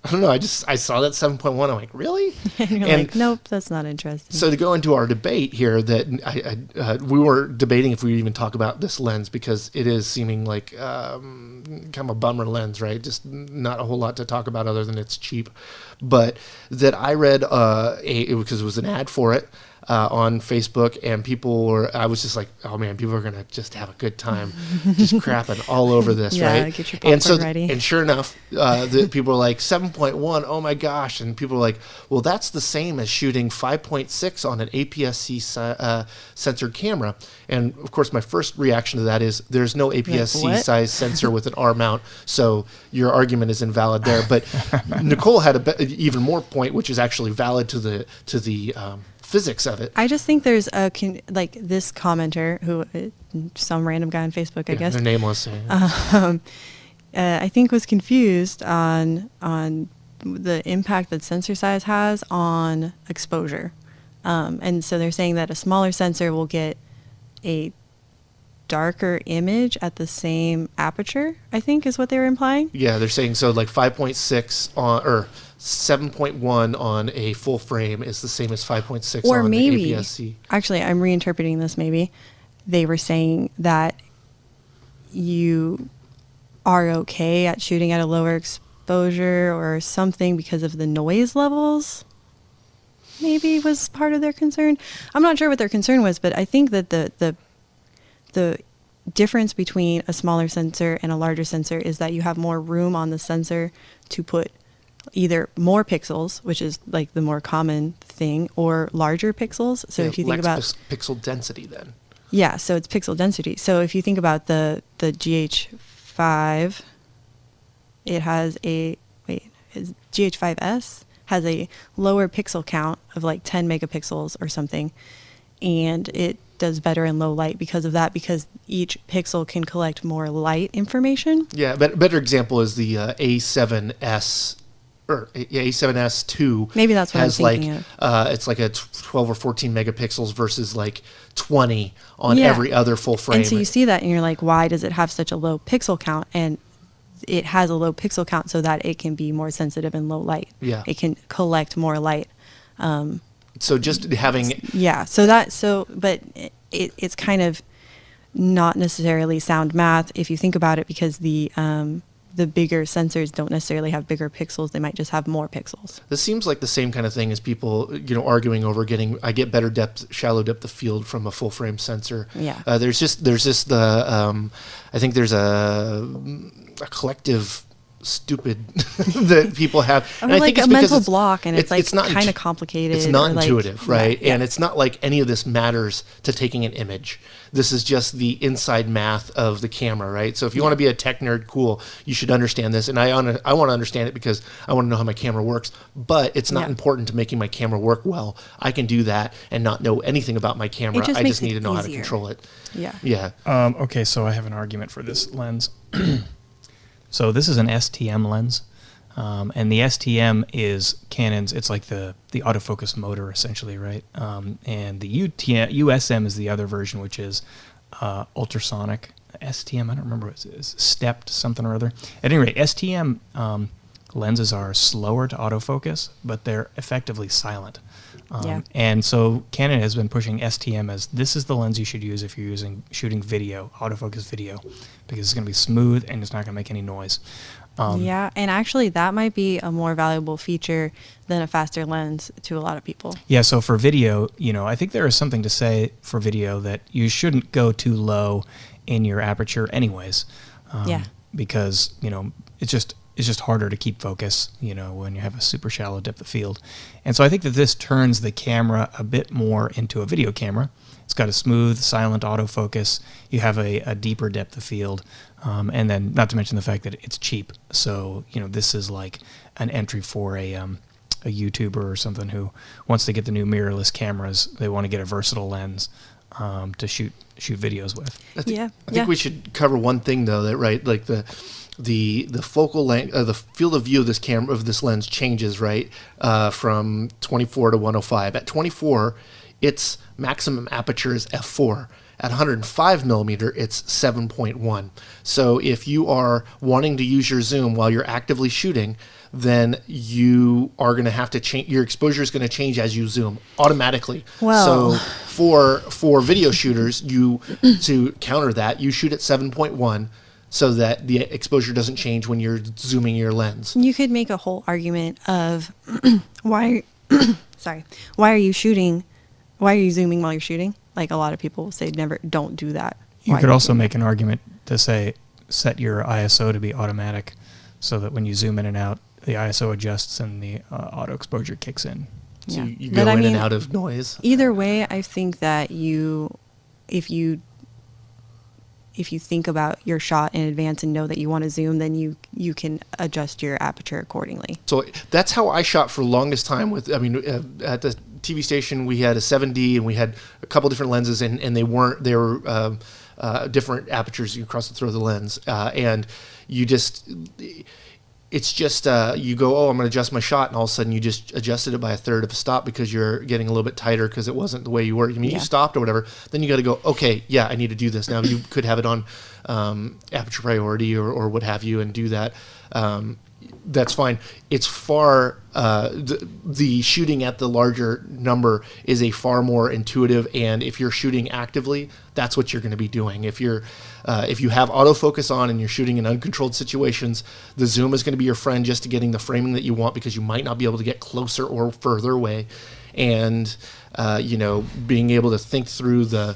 I don't know. I saw that 7.1. I'm like, really? And you're like, nope, that's not interesting. So to go into our debate here, that we were debating if we would even talk about this lens because it is seeming like kind of a bummer lens, right? Just not a whole lot to talk about other than it's cheap. But that I read because it was an ad for it on Facebook, and I was just like, oh man, people are gonna just have a good time, just crapping all over this, right? Get your popcorn ready. And sure enough, the people are like 7.1, oh my gosh, and people are like, well, that's the same as shooting 5.6 on an APS-C censored camera. And of course, my first reaction to that is there's no APS-C size sensor with an R mount, so your argument is invalid there. But Nicole had even more point, which is actually valid to the physics of it. I just think there's this commenter who some random guy on Facebook, I guess. They're nameless. I think was confused on the impact that sensor size has on exposure. And so they're saying that a smaller sensor will get a darker image at the same aperture, I think is what they were implying. Yeah, they're saying so like 5.6 on or 7.1 on a full frame is the same as 5.6 on the APS-C. Actually, I'm reinterpreting this maybe. They were saying that you are okay at shooting at a lower exposure or something because of the noise levels. Maybe was part of their concern. I'm not sure what their concern was, but I think that the difference between a smaller sensor and a larger sensor is that you have more room on the sensor to put either more pixels, which is like the more common thing, or larger pixels. So if you think about pixel density, then so it's pixel density. So if you think about the GH5, it has GH5S has a lower pixel count of like 10 megapixels or something, and it does better in low light because of that, because each pixel can collect more light information. Yeah, better example is the A7S or A7S2. Maybe that's what I was thinking of. It's like a 12 or 14 megapixels versus like 20 on every other full frame. And so you see that and you're like, why does it have such a low pixel count? And it has a low pixel count so that it can be more sensitive in low light. Yeah. It can collect more light. So just having... Yeah. But it's kind of not necessarily sound math if you think about it, because the bigger sensors don't necessarily have bigger pixels. They might just have more pixels. This seems like the same kind of thing as people, arguing over I get better shallow depth of field from a full frame sensor. Yeah. There's just the, I think there's a collective stupid that people have. And I think it's a mental block, and it's not kind of complicated. It's not intuitive, right? Yeah. And it's not like any of this matters to taking an image. This is just the inside math of the camera, right? So if you want to be a tech nerd, cool, you should understand this. And I want to understand it because I want to know how my camera works, but it's not important to making my camera work well. I can do that and not know anything about my camera. I just need to know how to control it. Yeah. Yeah. Okay, so I have an argument for this lens. So this is an STM lens, and the STM is Canon's. It's like the autofocus motor, essentially, right? And the USM is the other version, which is ultrasonic. STM, I don't remember what it is, stepped something or other. At any rate, STM lenses are slower to autofocus, but they're effectively silent. And so Canon has been pushing STM as this is the lens you should use if you're shooting video, autofocus video, because it's going to be smooth and it's not going to make any noise. Yeah, and actually that might be a more valuable feature than a faster lens to a lot of people. Yeah, so for video, I think there is something to say for video that you shouldn't go too low in your aperture anyways. Because, it's just harder to keep focus, when you have a super shallow depth of field. And so I think that this turns the camera a bit more into a video camera. It's got a smooth, silent autofocus. You have a deeper depth of field. And then not to mention the fact that it's cheap. So, this is like an entry for a YouTuber or something who wants to get the new mirrorless cameras. They want to get a versatile lens to shoot videos with. I think we should cover one thing though, that like the focal length, the field of view of this camera, of this lens changes, right? From 24 to 105. At 24, its maximum aperture is f4. At 105 millimeter, it's 7.1. So if you are wanting to use your zoom while you're actively shooting, then you are going to have to change. Your exposure is going to change as you zoom automatically. Well. So for video shooters, to counter that, you shoot at 7.1. So that the exposure doesn't change when you're zooming your lens. You could make a whole argument of why are you shooting? Why are you zooming while you're shooting? Like a lot of people say, don't do that. You could also make an argument to say, set your ISO to be automatic, so that when you zoom in and out, the ISO adjusts and the auto exposure kicks in. So you go in and out of noise. Either way, I think that if you think about your shot in advance and know that you want to zoom, then you can adjust your aperture accordingly. So that's how I shot for the longest time. At the TV station, we had a 7D and we had a couple different lenses, and they were different apertures across the throat of the lens. And you just, it's just, you go, I'm going to adjust my shot, and all of a sudden you just adjusted it by a third of a stop because you're getting a little bit tighter because it wasn't the way you were. You stopped or whatever. Then you got to go, okay, I need to do this. Now you could have it on aperture priority or what have you and do that. That's fine. It's far, the shooting at the larger number is a far more intuitive, and if you're shooting actively, that's what you're going to be doing. If you have autofocus on and you're shooting in uncontrolled situations, the zoom is going to be your friend just to getting the framing that you want, because you might not be able to get closer or further away. And, being able to think through the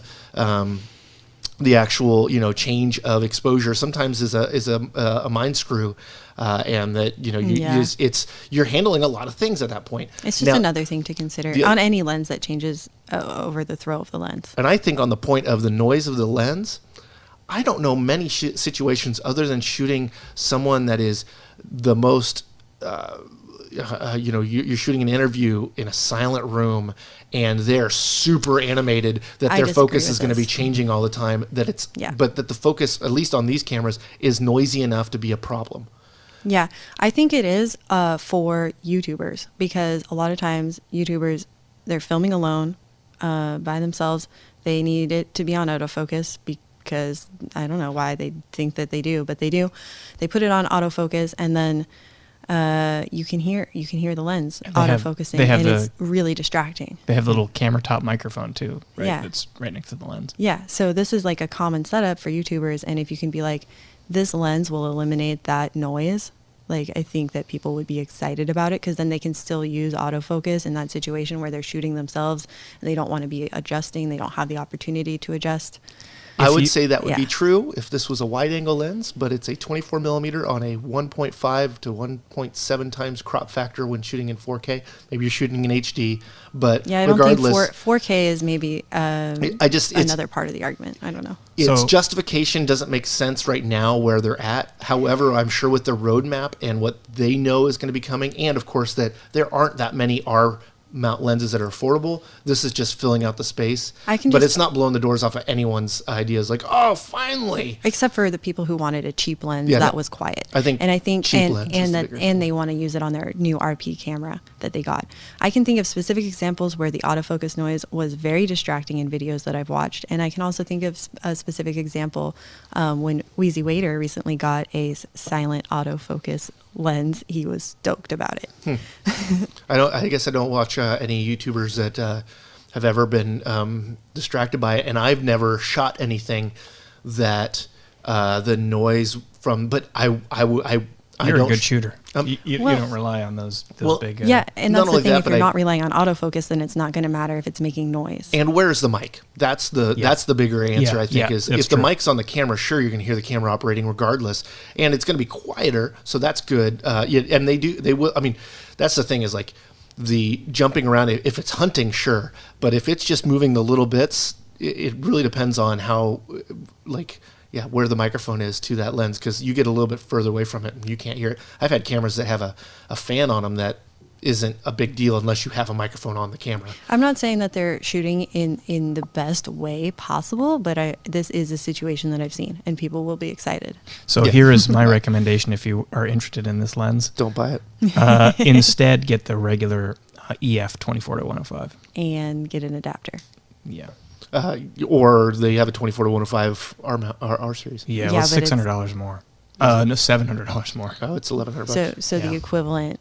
actual, change of exposure sometimes is a mind screw. And that you're handling a lot of things at that point. It's just another thing to consider on any lens that changes over the throw of the lens. And I think on the point of the noise of the lens, I don't know many situations other than shooting someone that is the most. You're shooting an interview in a silent room, and they're super animated, that their focus is going to be changing all the time. But that the focus, at least on these cameras, is noisy enough to be a problem. Yeah, I think it is for YouTubers, because a lot of times YouTubers, they're filming alone by themselves. They need it to be on autofocus because I don't know why they think that they do, but they do. They put it on autofocus, and then you can hear the lens autofocusing, and it's really distracting. They have the little camera top microphone too, right? Yeah. That's right next to the lens. Yeah, so this is like a common setup for YouTubers, and if you can be like, this lens will eliminate that noise, like I think that people would be excited about it, because then they can still use autofocus in that situation where they're shooting themselves and they don't want to be adjusting, they don't have the opportunity to adjust. I would say that would be true if this was a wide-angle lens, but it's a 24 millimeter on a 1.5 to 1.7 times crop factor when shooting in 4K. Maybe you're shooting in HD, but yeah, I don't regardless, think 4K is maybe another part of the argument. I don't know. Its justification doesn't make sense right now where they're at. However, I'm sure with the roadmap and what they know is going to be coming, and of course that there aren't that many mount lenses that are affordable, this is just filling out the space. But it's not blowing the doors off of anyone's ideas like, oh, finally. Except for the people who wanted a cheap lens that was quiet. I think cheap lens and they want to use it on their new RP camera that they got. I can think of specific examples where the autofocus noise was very distracting in videos that I've watched, and I can also think of a specific example when Wheezy Waiter recently got a silent autofocus lens. He was stoked about it. I guess I don't watch any YouTubers that have ever been distracted by it, and I've never shot anything that the noise from. But you're a good shooter. You don't rely on those big. Yeah, and that's the thing. If you're not relying on autofocus, then it's not going to matter if it's making noise. And where's the mic? That's the bigger answer. I think is if the mic's on the camera, sure, you're going to hear the camera operating regardless, and it's going to be quieter, so that's good. And they will. I mean, that's the thing is like the jumping around. If it's hunting, sure, but if it's just moving the little bits, it really depends on how where the microphone is to that lens, because you get a little bit further away from it and you can't hear it. I've had cameras that have a fan on them that isn't a big deal unless you have a microphone on the camera. I'm not saying that they're shooting in the best way possible, but this is a situation that I've seen, and people will be excited. So here is my recommendation if you are interested in this lens. Don't buy it. Instead, get the regular EF 24-105. And get an adapter. Yeah. Or they have a 24-105 R series. Yeah, well, it's $600 more. No, $700 more. Oh, it's $1,100. So the equivalent.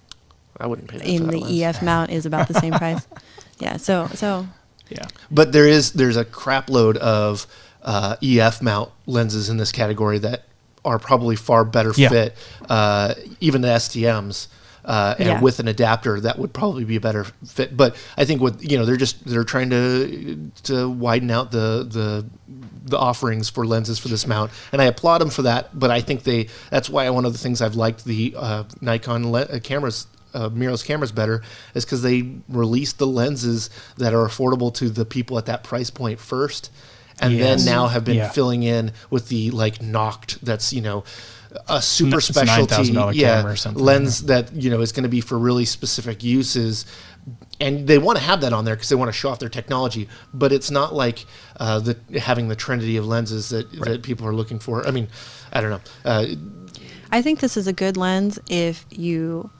I wouldn't pay that in for that the lens. EF mount is about the same price. Yeah. So. Yeah. But there's a crap load of EF mount lenses in this category that are probably far better fit. Even the STMs. With an adapter, that would probably be a better fit. But I think they're trying to widen out the offerings for lenses for this mount, and I applaud them for that. But I think that's why one of the things I've liked the Nikon cameras, mirrorless cameras better, is because they released the lenses that are affordable to the people at that price point first, and then now have been filling in with the Noct that's a super specialty camera or something, lens that is going to be for really specific uses, and they want to have that on there because they want to show off their technology. But it's not like having the trinity of lenses that people are looking for. I mean, I don't know. I think this is a good lens if you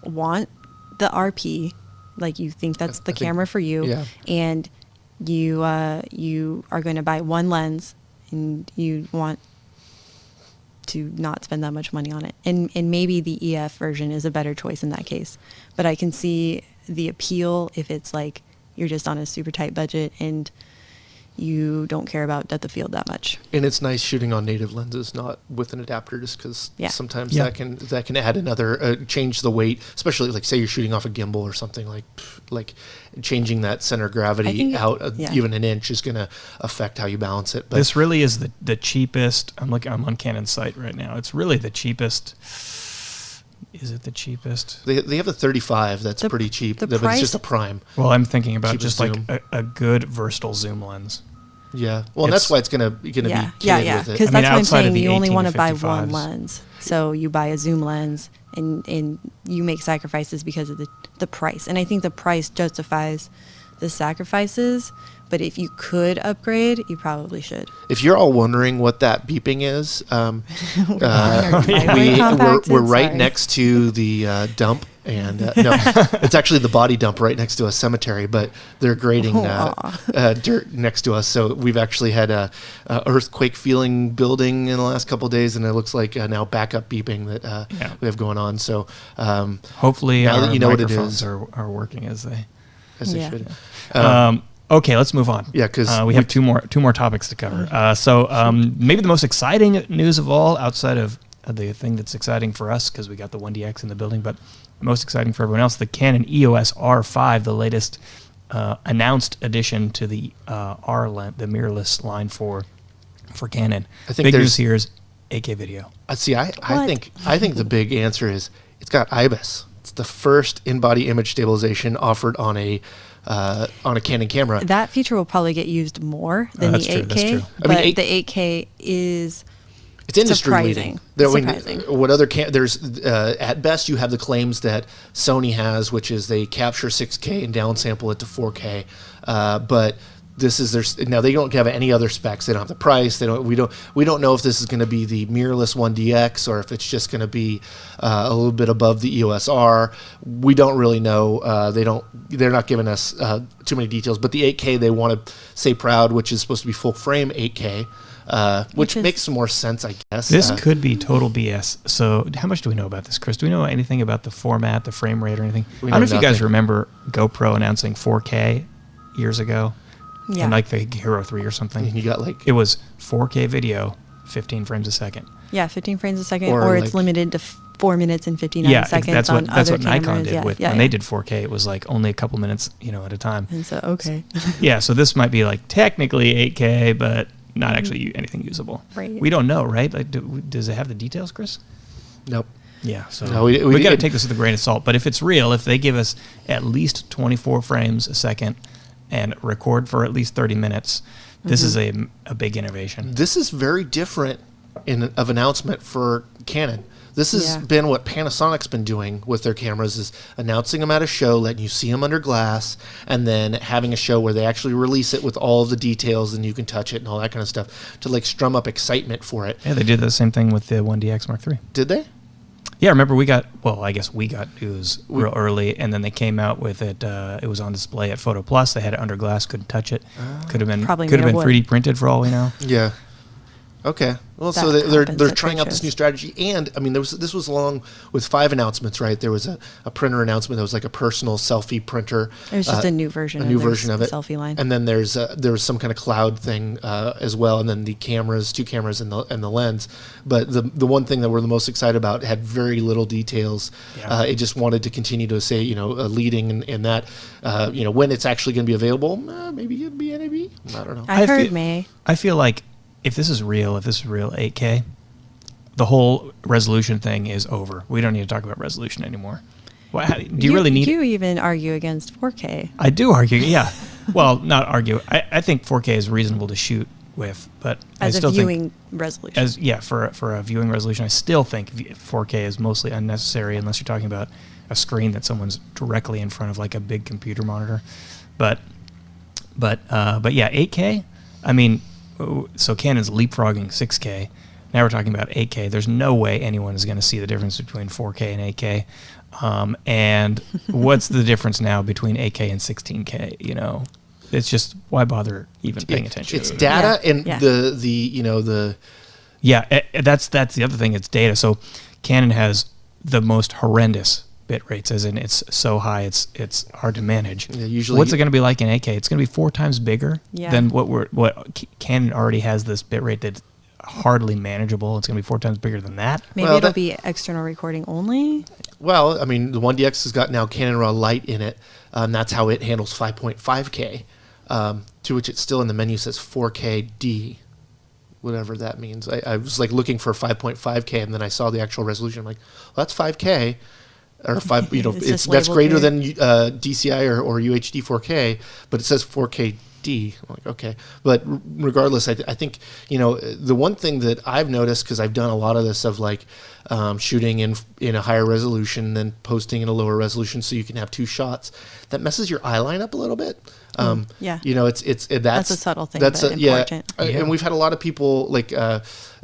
want the RP, like you think that's the camera for you, and you are going to buy one lens and you want to not spend that much money on it, and maybe the EF version is a better choice in that case. But I can see the appeal if it's like you're just on a super tight budget and you don't care about depth of field that much. And it's nice shooting on native lenses, not with an adapter, just because sometimes that can add another change the weight, especially like say you're shooting off a gimbal or something like changing that center of gravity out even an inch is going to affect how you balance it. But this really is the cheapest. I'm on Canon's site right now. It's really the cheapest. Is it the cheapest? They have a 35 that's pretty cheap, but it's just a prime. Well, I'm thinking about Cheapest just zoom. like a good versatile zoom lens. Yeah, well, and that's why it's gonna be kitted with it. Because that's why I'm saying you only want to buy one lens. So you buy a zoom lens, and you make sacrifices because of the price. And I think the price justifies the sacrifices. But if you could upgrade, you probably should. If you're all wondering what that beeping is, we're right next to the dump. And no, it's actually the body dump right next to a cemetery, but they're grading dirt next to us. So we've actually had a earthquake feeling building in the last couple of days, and it looks like now backup beeping that we have going on. So hopefully now our that you know microphones what it is, are working as they should. Okay, let's move on. Yeah, because we have two more topics to cover. So maybe the most exciting news of all, outside of the thing that's exciting for us because we got the 1DX in the building, but most exciting for everyone else, the Canon EOS R5, the latest announced addition to the the mirrorless line for Canon. I think big news here is 8K video. See, I think the big answer is it's got IBIS. It's the first in-body image stabilization offered on a Canon camera. That feature will probably get used more than the 8K. That's true. But the 8K is it's industry leading. Surprising. What other there's at best you have the claims that Sony has, which is they capture 6K and downsample it to 4K. But this is now they don't have any other specs. They don't have the price. We don't know if this is going to be the mirrorless 1DX or if it's just going to be a little bit above the EOS R. We don't really know. They're not giving us too many details. But the 8K they want to say proud, which is supposed to be full frame 8K. Which makes some more sense, I guess. This could be total BS. So how much do we know about this, Chris? Do we know anything about the format, the frame rate, or anything? I don't know if you guys remember GoPro announcing 4K years ago. Yeah. In like the Hero 3 or something. And you got it was 4K video, 15 frames a second. Yeah, 15 frames a second, or it's limited to 4 minutes and 59 seconds that's on what, that's other what Nikon cameras. did when they did 4K. It was like only a couple minutes, at a time. And so, okay. So this might be like technically 8K, but not actually anything usable. Right. We don't know, right? Like, does it have the details, Chris? Nope. Yeah, so no, we got to take this with a grain of salt. But if it's real, if they give us at least 24 frames a second and record for at least 30 minutes, this is a big innovation. This is very different of announcement for Canon. This has been what Panasonic's been doing with their cameras, is announcing them at a show, letting you see them under glass, and then having a show where they actually release it with all of the details and you can touch it and all that kind of stuff to like strum up excitement for it. Yeah, they did the same thing with the 1DX Mark III. Did they? Yeah, remember I guess we got news real early, and then they came out with it. It was on display at Photo Plus. They had it under glass, couldn't touch it. Could have been 3D printed for all we know. Yeah. Okay. Well, so they're trying out this new strategy, and I mean, this was along with 5 announcements, right? There was a printer announcement that was like a personal selfie printer. It was just a new version of it, selfie line. And then there was some kind of cloud thing as well, and then the cameras, 2 cameras, and the lens. But the one thing that we're the most excited about had very little details. Yeah. It just wanted to continue to say, leading in that, when it's actually going to be available. Maybe it'd be NAB. I don't know. I heard May. I feel like if this is real 8K, the whole resolution thing is over. We don't need to talk about resolution anymore. Well, do you really need? You even argue against 4K. I do argue, yeah. Well, not argue. I think 4K is reasonable to shoot with, but as I still a viewing resolution. For a viewing resolution, I still think 4K is mostly unnecessary unless you're talking about a screen that someone's directly in front of, like a big computer monitor. But yeah, 8K. I mean. So Canon's leapfrogging 6K. Now we're talking about 8K. There's no way anyone is going to see the difference between 4K and 8K. And what's the difference now between 8K and 16K? It's just, why bother even paying attention? It's data and the. Yeah, that's the other thing. It's data. So Canon has the most horrendous bit rates, as in it's so high it's hard to manage. Yeah, usually, what's it going to be like in 8K? It's going to be 4 times bigger than what Canon already has. This bit rate that's hardly manageable. It's going to be 4 times bigger than that. Maybe it'll be external recording only. Well, I mean, the 1DX has got now Canon Raw Light in it, and that's how it handles 5.5K. To which it still in the menu says 4K D. Whatever that means. I was like looking for 5.5K, and then I saw the actual resolution. I'm like, well, that's 5K. Or 5, that's greater than DCI or UHD 4K, but it says 4K D. I'm like, okay, but regardless, I think the one thing that I've noticed, because I've done a lot of this of like shooting in a higher resolution, then posting in a lower resolution, so you can have 2 shots. That messes your eye line up a little bit. Yeah. You know, that's a subtle thing, but important. And we've had a lot of people like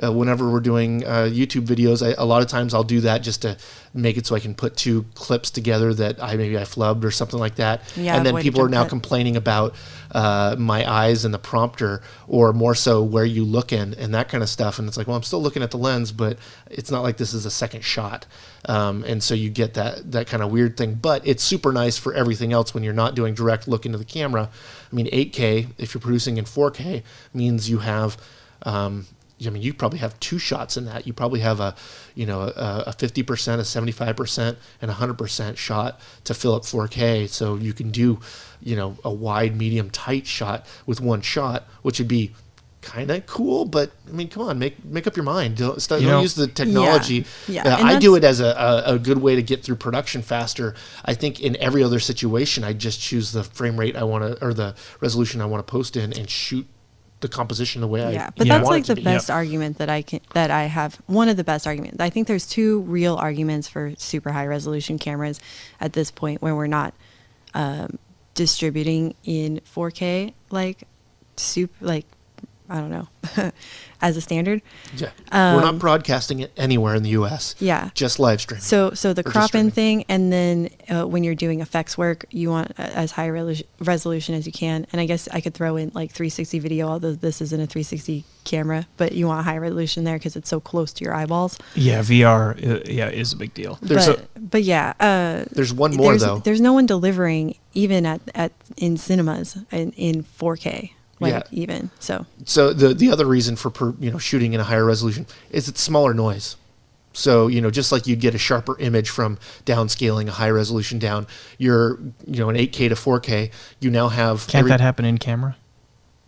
whenever we're doing YouTube videos, a lot of times I'll do that just to make it so I can put two clips together that I flubbed or something like that. Yeah, and then people are now complaining about my eyes and the prompter, or more so where you look in and that kind of stuff. And it's like, well, I'm still looking at the lens, but it's not like this is a second shot. And so you get that kind of weird thing. But it's super nice for everything else when you're not doing direct look into the camera. I mean, 8K, if you're producing in 4K, means you have... you probably have two shots in that. You probably have a 50%, a 75%, and 100% shot to fill up 4K. So you can do, a wide, medium, tight shot with one shot, which would be kind of cool. But I mean, come on, make up your mind. Don't use the technology. Yeah. I do it as a good way to get through production faster. I think in every other situation, I just choose the frame rate I want to, or the resolution I want to post in, and shoot the composition the way I but that's want like it to the be. best argument that I have. One of the best arguments. I think there's two real arguments for super high resolution cameras at this point, where we're not distributing in 4K I don't know, as a standard. Yeah, we're not broadcasting it anywhere in the U.S. Yeah, just live streaming. So the crop in thing, and then when you're doing effects work, you want as high resolution as you can. And I guess I could throw in like 360 video, although this isn't a 360 camera, but you want high resolution there because it's so close to your eyeballs. Yeah, VR, is a big deal. There's one more though. There's no one delivering even in cinemas in 4K. Even so the other reason for shooting in a higher resolution is it's smaller noise. So just like you'd get a sharper image from downscaling a high resolution down, you're an 8K to 4K. You now have can't that happen in camera?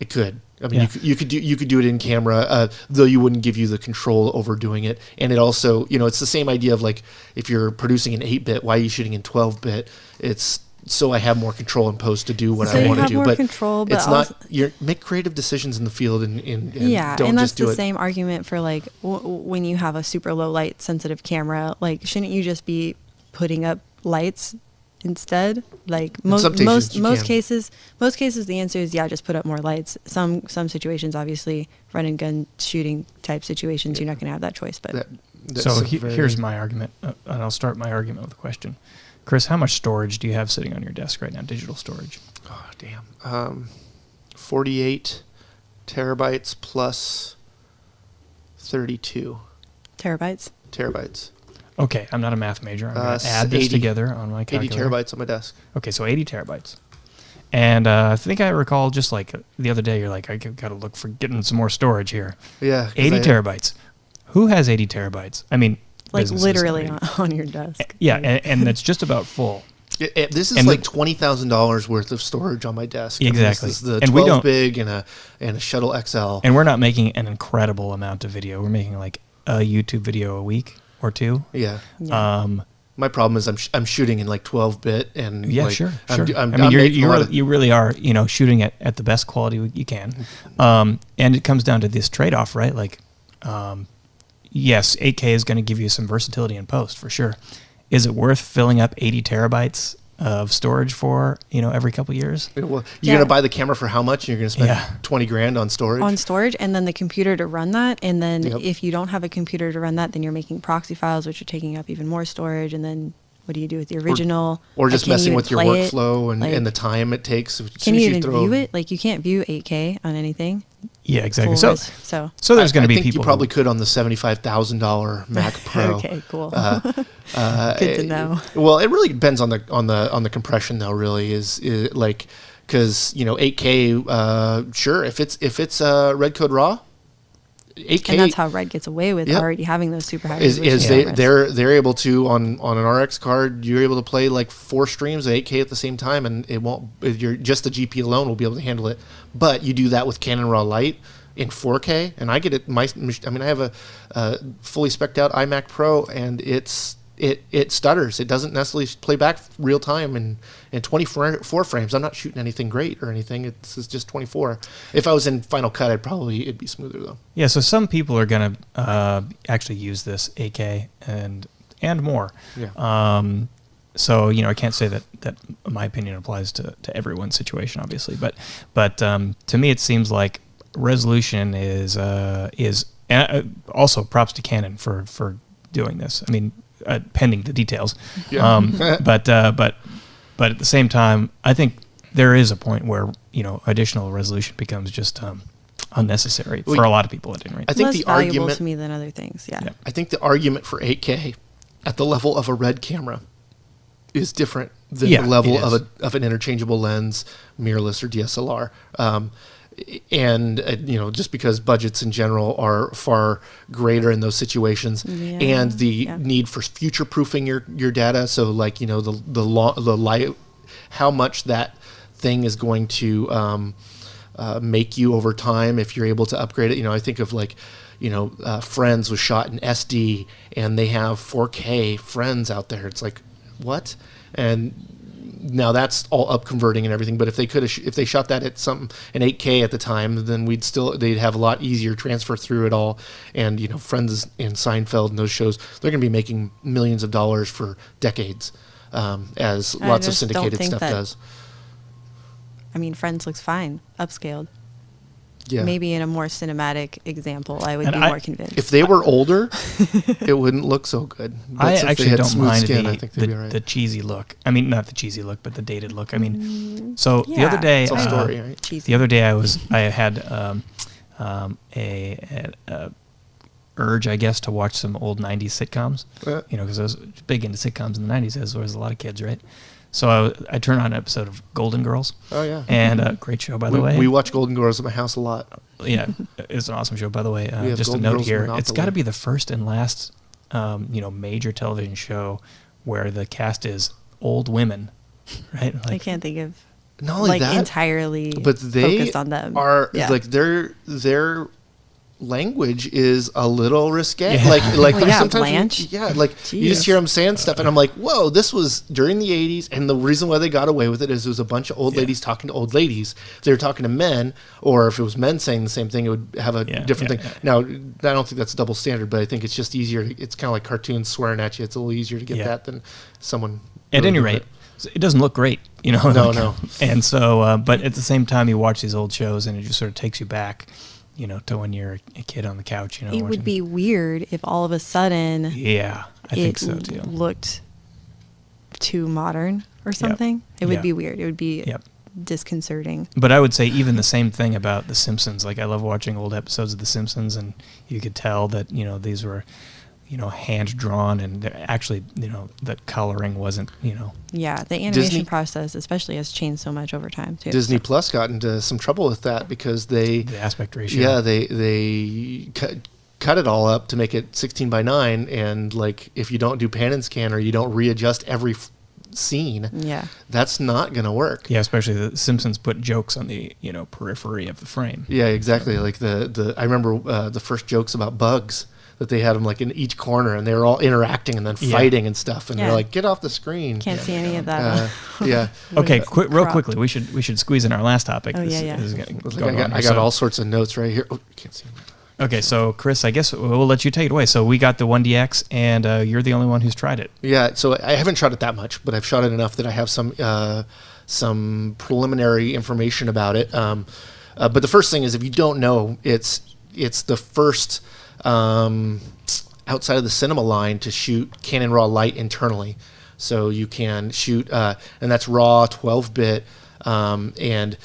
It could. I mean, you could do it in camera, though you wouldn't give you the control over doing it. And it also it's the same idea of like if you're producing an 8-bit, why are you shooting in 12-bit? It's so I have more control in post to do what I want to do. But it's not. You make creative decisions in the field, and don't and that's just do the it. same argument for like when you have a super low light sensitive camera. Like, shouldn't you just be putting up lights instead? Like most cases, the answer is just put up more lights. Some situations, obviously, run and gun shooting type situations, you're not going to have that choice. But here's my argument, and I'll start my argument with a question. Chris, how much storage do you have sitting on your desk right now, digital storage? Oh, damn. 48 terabytes plus 32. Terabytes. Okay, I'm not a math major. I'm going to add this together on my calculator. 80 terabytes on my desk. Okay, so 80 terabytes. And I think I recall just like the other day, you're like, I got to look for getting some more storage here. Yeah. 80 terabytes. Who has 80 terabytes? I mean... Like literally on your desk. Yeah, and it's just about full. This is like $20,000 worth of storage on my desk. Exactly. This is the 12 big and a Shuttle XL. And we're not making an incredible amount of video. We're making like a YouTube video a week or two. Yeah. My problem is I'm shooting in like 12-bit and sure. You really are shooting at the best quality you can, and it comes down to this trade-off, right? Like. Yes, 8K is going to give you some versatility in post for sure. Is it worth filling up 80 terabytes of storage for every couple of years? Well, you're going to buy the camera for how much? You're going to spend $20,000 on storage. On storage, and then the computer to run that. And then if you don't have a computer to run that, then you're making proxy files, which are taking up even more storage. And then what do you do with the original? Or just messing with your workflow and the time it takes. Can you even view it? Like, you can't view 8K on anything. Yeah, exactly. So there's going to be people. You probably could on the $75,000 Mac Pro. Okay, cool. Good to know. Well, it really depends on the compression, though. Really, is like because 8K. Sure, if it's Red Code RAW. 8K, and that's how Red gets away with already having those super high resolution cameras. They're able to on an RX card, you're able to play like 4 streams of 8K at the same time, and it won't. Just the GP alone will be able to handle it. But you do that with Canon RAW Lite in 4K, and I get it. I have a fully spec'd out iMac Pro, and it stutters. It doesn't necessarily play back real time in 24 frames. I'm not shooting anything great or anything. It's just 24. If I was in Final Cut, it'd be smoother though. Yeah. So some people are going to actually use this 8K and more. Yeah. So, I can't say that my opinion applies to everyone's situation, obviously. But to me, it seems like resolution is also props to Canon for doing this. I mean, pending the details. Yeah. But at the same time, I think there is a point where additional resolution becomes just unnecessary for a lot of people at any rate. I think less the valuable argument to me than other things. Yeah. I think the argument for 8K at the level of a RED camera is different than the level of an interchangeable lens, mirrorless or DSLR. Just because budgets in general are far greater in those situations, and the need for future proofing your data. So like the light, how much that thing is going to make you over time if you're able to upgrade it. I think of like Friends was shot in SD and they have 4K Friends out there. It's like, what? And now that's all up converting and everything. But if they shot that at an 8K at the time, then they'd have a lot easier transfer through it all. And Friends and Seinfeld and those shows, they're going to be making millions of dollars for decades, as lots of syndicated stuff does. I mean, Friends looks fine upscaled. Yeah. Maybe in a more cinematic example, I would be more convinced. If they were older, it wouldn't look so good. But I actually don't mind the cheesy look. I mean, not the cheesy look, but the dated look. I mean, so the other day, it's a story, right? The other day I had a urge, I guess, to watch some old '90s sitcoms. Because I was big into sitcoms in the '90s, as was a lot of kids, right? So I turned on an episode of Golden Girls. Oh, yeah. And great show, by the way. We watch Golden Girls at my house a lot. Yeah, it's an awesome show, by the way. Just a note here. It's got to be the first and last, major television show where the cast is old women, right? I can't think of not only that, entirely but they focused on them. Are like their language is a little risque. Like sometimes Blanche. You just hear them saying stuff and I'm like, whoa, this was during the 80s, and the reason why they got away with it is it was a bunch of old ladies talking to old ladies. If they were talking to men, or if it was men saying the same thing, it would have a different thing. Now, I don't think that's a double standard, but I think it's just easier. It's kind of like cartoons swearing at you. It's a little easier to get that than someone. At any rate, it doesn't look great, No. And so, but at the same time, you watch these old shows and it just sort of takes you back, to when you're a kid on the couch. It would be weird if all of a sudden, I think so too, looked too modern or something. It would be weird. It would be disconcerting. But I would say even the same thing about The Simpsons. Like, I love watching old episodes of The Simpsons, and you could tell that these were hand drawn, and actually that coloring wasn't Yeah, the animation process especially has changed so much over time too. Disney Plus got into some trouble with that because the aspect ratio. Yeah, they cut it all up to make it 16:9, and like if you don't do pan and scan or you don't readjust every scene, that's not going to work. Yeah, especially The Simpsons put jokes on the periphery of the frame. Yeah, exactly. Like the I remember the first jokes about bugs, that they had them like in each corner and they were all interacting and then fighting and stuff, and they're like, get off the screen. Can't see any of that. Okay, real quickly, we should squeeze in our last topic. Oh, I got all sorts of notes right here. Oh, can't see them. Okay, so Chris, I guess we'll let you take it away. So we got the 1DX, and you're the only one who's tried it. Yeah, so I haven't shot it that much, but I've shot it enough that I have some preliminary information about it. But the first thing is, if you don't know, it's the first outside of the cinema line to shoot Canon RAW light internally. So you can shoot, and that's RAW 12-bit, and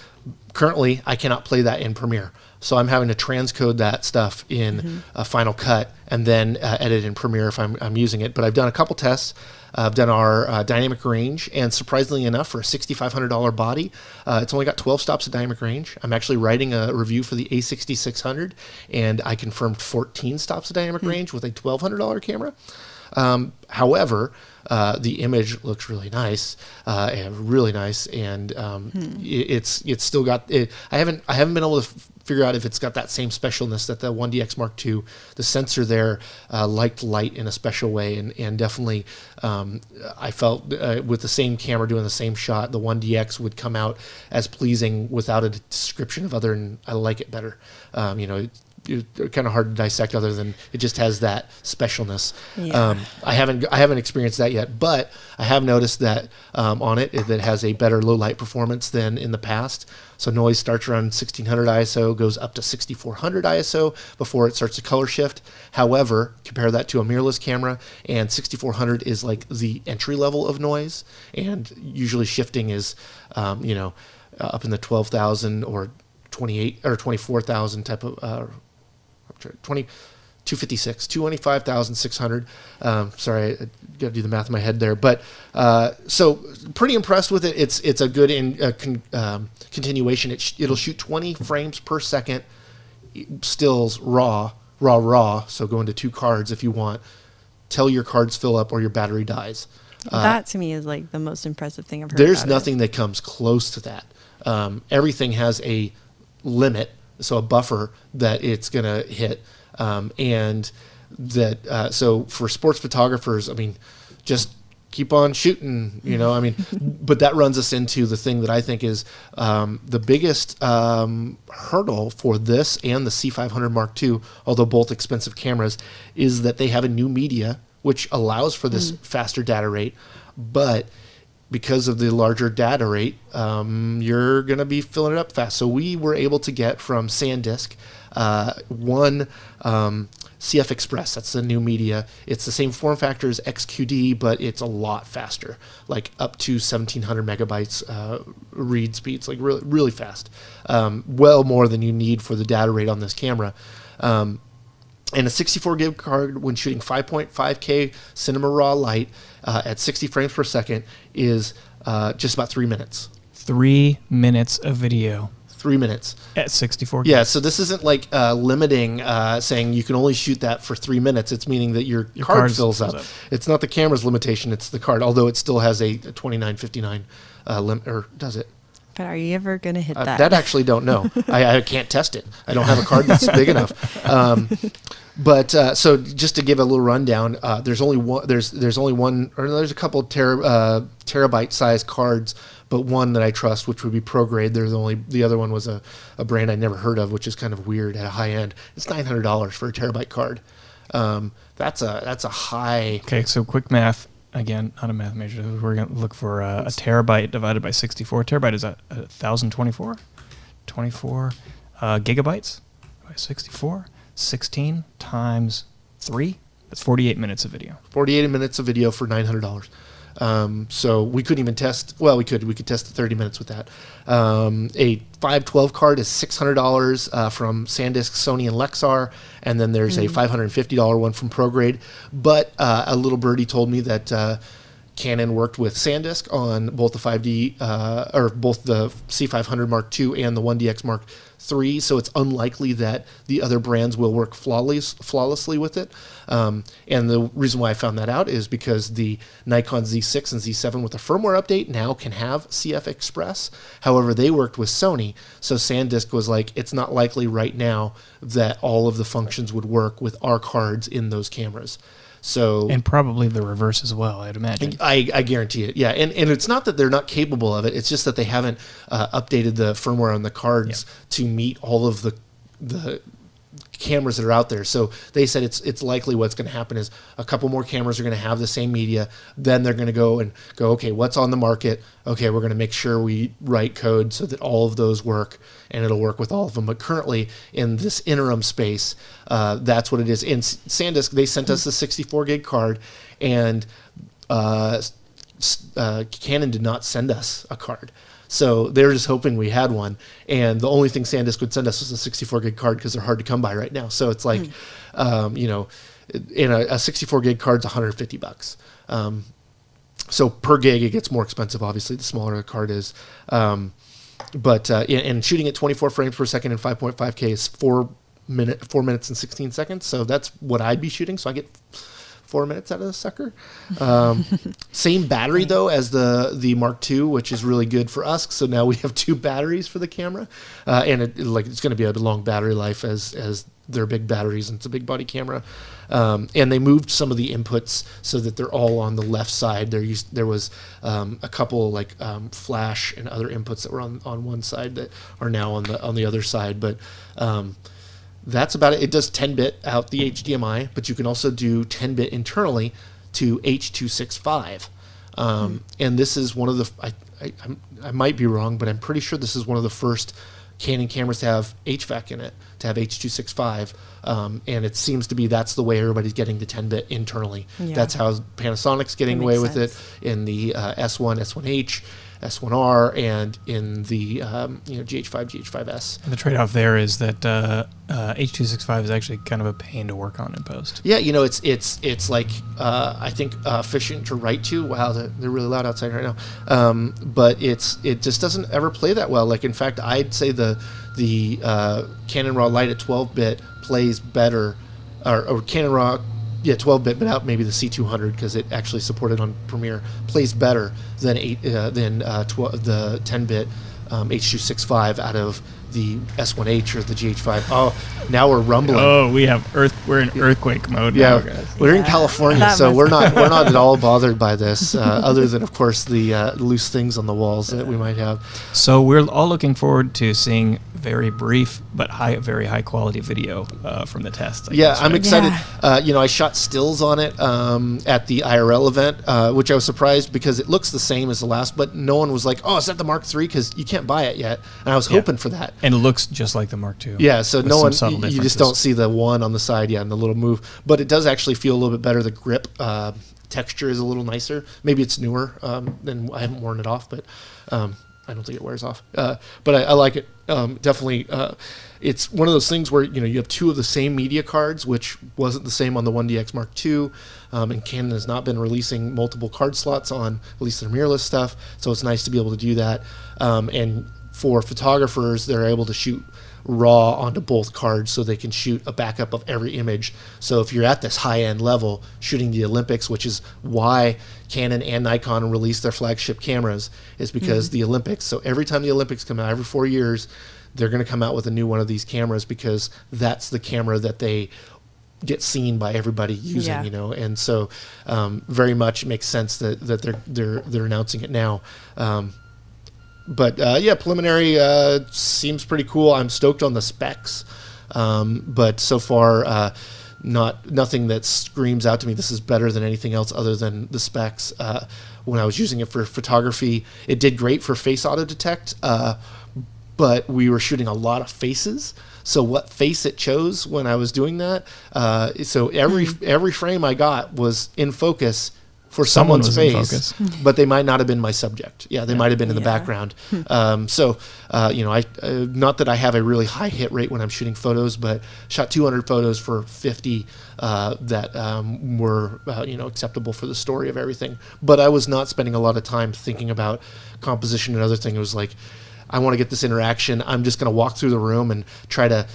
currently I cannot play that in Premiere. So I'm having to transcode that stuff in Final Cut and then edit in Premiere if I'm using it. But I've done a couple tests. I've done our dynamic range, and surprisingly enough, for a $6,500 body, it's only got 12 stops of dynamic range. I'm actually writing a review for the A6600, and I confirmed 14 stops of dynamic range with a $1,200 camera. However, the image looks really nice, and it's still got it. I haven't been able to figure out if it's got that same specialness that the 1DX Mark II. The sensor there liked light in a special way, and definitely I felt with the same camera doing the same shot, the 1DX would come out as pleasing without a description of other than I like it better. kind of hard to dissect other than it just has that specialness. Yeah. I haven't experienced that yet, but I have noticed that on it has a better low light performance than in the past. So noise starts around 1600 ISO, goes up to 6400 ISO before it starts to color shift. However, compare that to a mirrorless camera, and 6400 is like the entry level of noise, and usually shifting is, up in the 12,000 or 28 or 24,000 type of 256, 25,600. Sorry, I got to do the math in my head there. But so pretty impressed with it. It's a good continuation. It'll shoot 20 frames per second, stills raw. So go into 2 cards if you want. Till your cards fill up or your battery dies. That to me is like the most impressive thing I've heard. There's nothing that comes close to that. Everything has a limit, so a buffer that it's going to hit. And that, so for sports photographers, I mean, just keep on shooting, but that runs us into the thing that I think is the biggest hurdle for this and the C500 Mark II, although both expensive cameras, is that they have a new media which allows for this faster data rate, but because of the larger data rate, you're going to be filling it up fast. So we were able to get from SanDisk one CF Express. That's the new media. It's the same form factor as XQD, but it's a lot faster, like up to 1,700 megabytes read speeds, like really, really fast. Well more than you need for the data rate on this camera. And a 64 gig card when shooting 5.5K cinema raw light at 60 frames per second is just about 3 minutes. 3 minutes of video. 3 minutes. At 64 gigs. Yeah, so this isn't like limiting, saying you can only shoot that for 3 minutes. It's meaning that your card fills up. It's not the camera's limitation, it's the card, although it still has a 2959 limit, or does it? But are you ever going to hit that? That actually don't know. I can't test it. I don't have a card that's big enough. But so just to give a little rundown, there's only one. There's only one, or there's a couple terabyte size cards, but one that I trust, which would be ProGrade. The other one was a brand I never heard of, which is kind of weird at a high end. It's $900 for a terabyte card. That's a high. Okay, so quick math. Again, not a math major. We're going to look for a terabyte divided by 64. Terabyte is 1,024? 24 gigabytes by 64. 16 times 3. That's 48 minutes of video. 48 minutes of video for $900. So we couldn't even test. Well, we could test the 30 minutes with that. A 512 card is $600 from SanDisk, Sony, and Lexar, and then there's a $550 one from ProGrade. But a little birdie told me that Canon worked with SanDisk on both the 5D or both the C500 Mark II and the 1DX Mark III, so it's unlikely that the other brands will work flawlessly with it. And the reason why I found that out is because the Nikon Z6 and Z7 with the firmware update now can have CF Express. However, they worked with Sony, so SanDisk was like, it's not likely right now that all of the functions would work with our cards in those cameras. So, and probably the reverse as well, I'd imagine. I guarantee it, yeah. And it's not that they're not capable of it. It's just that they haven't updated the firmware on the cards to meet all of the cameras that are out there. So they said it's likely what's going to happen is a couple more cameras are going to have the same media. Then they're going to go, okay, what's on the market? Okay, we're going to make sure we write code so that all of those work, and it'll work with all of them. But currently, in this interim space, that's what it is. In SanDisk, they sent us the 64 gig card, and Canon did not send us a card. So they were just hoping we had one, and the only thing SanDisk would send us was a 64 gig card because they're hard to come by right now. So it's like, in a 64 gig card's $150. So per gig it gets more expensive. Obviously, the smaller the card is. But shooting at 24 frames per second and 5.5K is 4 minutes and 16 seconds. So that's what I'd be shooting. So I get 4 minutes out of the sucker. Same battery though as the Mark II, which is really good for us. So now we have 2 batteries for the camera, and it's going to be a long battery life as they're big batteries, and it's a big body camera. And they moved some of the inputs so that they're all on the left side. There was a couple flash and other inputs that were on one side that are now on the other side, but that's about it. It does 10-bit out the HDMI, but you can also do 10-bit internally to H.265. And this is one of the, I might be wrong, but I'm pretty sure this is one of the first Canon cameras to have HVAC in it, to have H.265. And it seems to be that's the way everybody's getting the 10-bit internally. Yeah. That's how Panasonic's getting away with it in the S1, S1H, S1R, and in the GH5, GH5S. And the trade-off there is that H.265 is actually kind of a pain to work on in post. Yeah, it's like I think efficient to write to. Wow, they're really loud outside right now. But it just doesn't ever play that well. Like, in fact, I'd say the Canon RAW Lite at 12-bit plays better, or Canon RAW. Yeah, 12-bit, but out maybe the C200 because it actually supported on Premiere, plays better than the 10-bit H.265 out of the S1H or the GH5. Oh, now we're rumbling. Oh, we're in earthquake mode now, guys. We're in California, so we're not at all bothered by this, other than, of course, the loose things on the walls that we might have. So we're all looking forward to seeing very brief but very high quality video from the test. I'm excited. Yeah. I shot stills on it at the IRL event, which I was surprised because it looks the same as the last, but no one was like, "Oh, is that the Mark III?" Because you can't buy it yet, and I was hoping for that. And it looks just like the Mark II. Yeah, so no one, you just don't see the one on the side, and the little move. But it does actually feel a little bit better. The grip texture is a little nicer. Maybe it's newer, and I haven't worn it off, but I don't think it wears off. But I like it. Definitely, it's one of those things where you have two of the same media cards, which wasn't the same on the 1DX Mark II, and Canon has not been releasing multiple card slots on at least their mirrorless stuff. So it's nice to be able to do that. And for photographers, they're able to shoot RAW onto both cards so they can shoot a backup of every image. So if you're at this high-end level shooting the Olympics, which is why Canon and Nikon release their flagship cameras, is because the Olympics, so every time the Olympics come out, every 4 years, they're going to come out with a new one of these cameras because that's the camera that they get seen by everybody using, and so very much makes sense that they're announcing it now. But preliminary seems pretty cool. I'm stoked on the specs, but so far nothing that screams out to me this is better than anything else other than the specs. When I was using it for photography, it did great for face auto detect, but we were shooting a lot of faces. So what face it chose when I was doing that, so every frame I got was in focus for someone's face, but they might not have been my subject. Yeah, they might have been in the background. So, not that I have a really high hit rate when I'm shooting photos, but shot 200 photos for 50 that were, acceptable for the story of everything. But I was not spending a lot of time thinking about composition and other things. It was like, I want to get this interaction. I'm just going to walk through the room and try to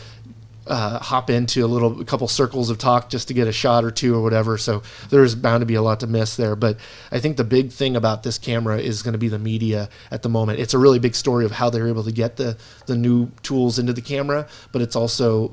hop into a couple circles of talk just to get a shot or two or whatever. So there's bound to be a lot to miss there. But I think the big thing about this camera is going to be the media at the moment. It's a really big story of how they're able to get the new tools into the camera, but it's also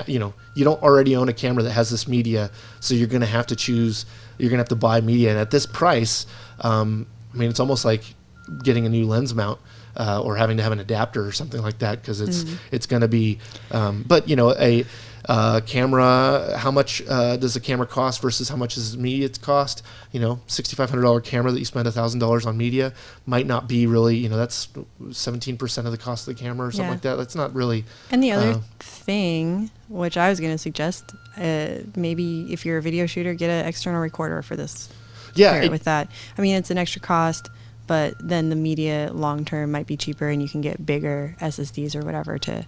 you don't already own a camera that has this media, so you're going to have to choose. You're going to have to buy media, and at this price, it's almost like getting a new lens mount. Or having to have an adapter or something like that, because it's going to be, a camera. How much does a camera cost versus how much does media cost? $6,500 camera that you spend $1,000 on media might not be really. That's 17% of the cost of the camera or something like that. That's not really. And the other thing, which I was going to suggest, maybe if you're a video shooter, get an external recorder for this. Yeah, with that. It's an extra cost. But then the media long term might be cheaper, and you can get bigger SSDs or whatever to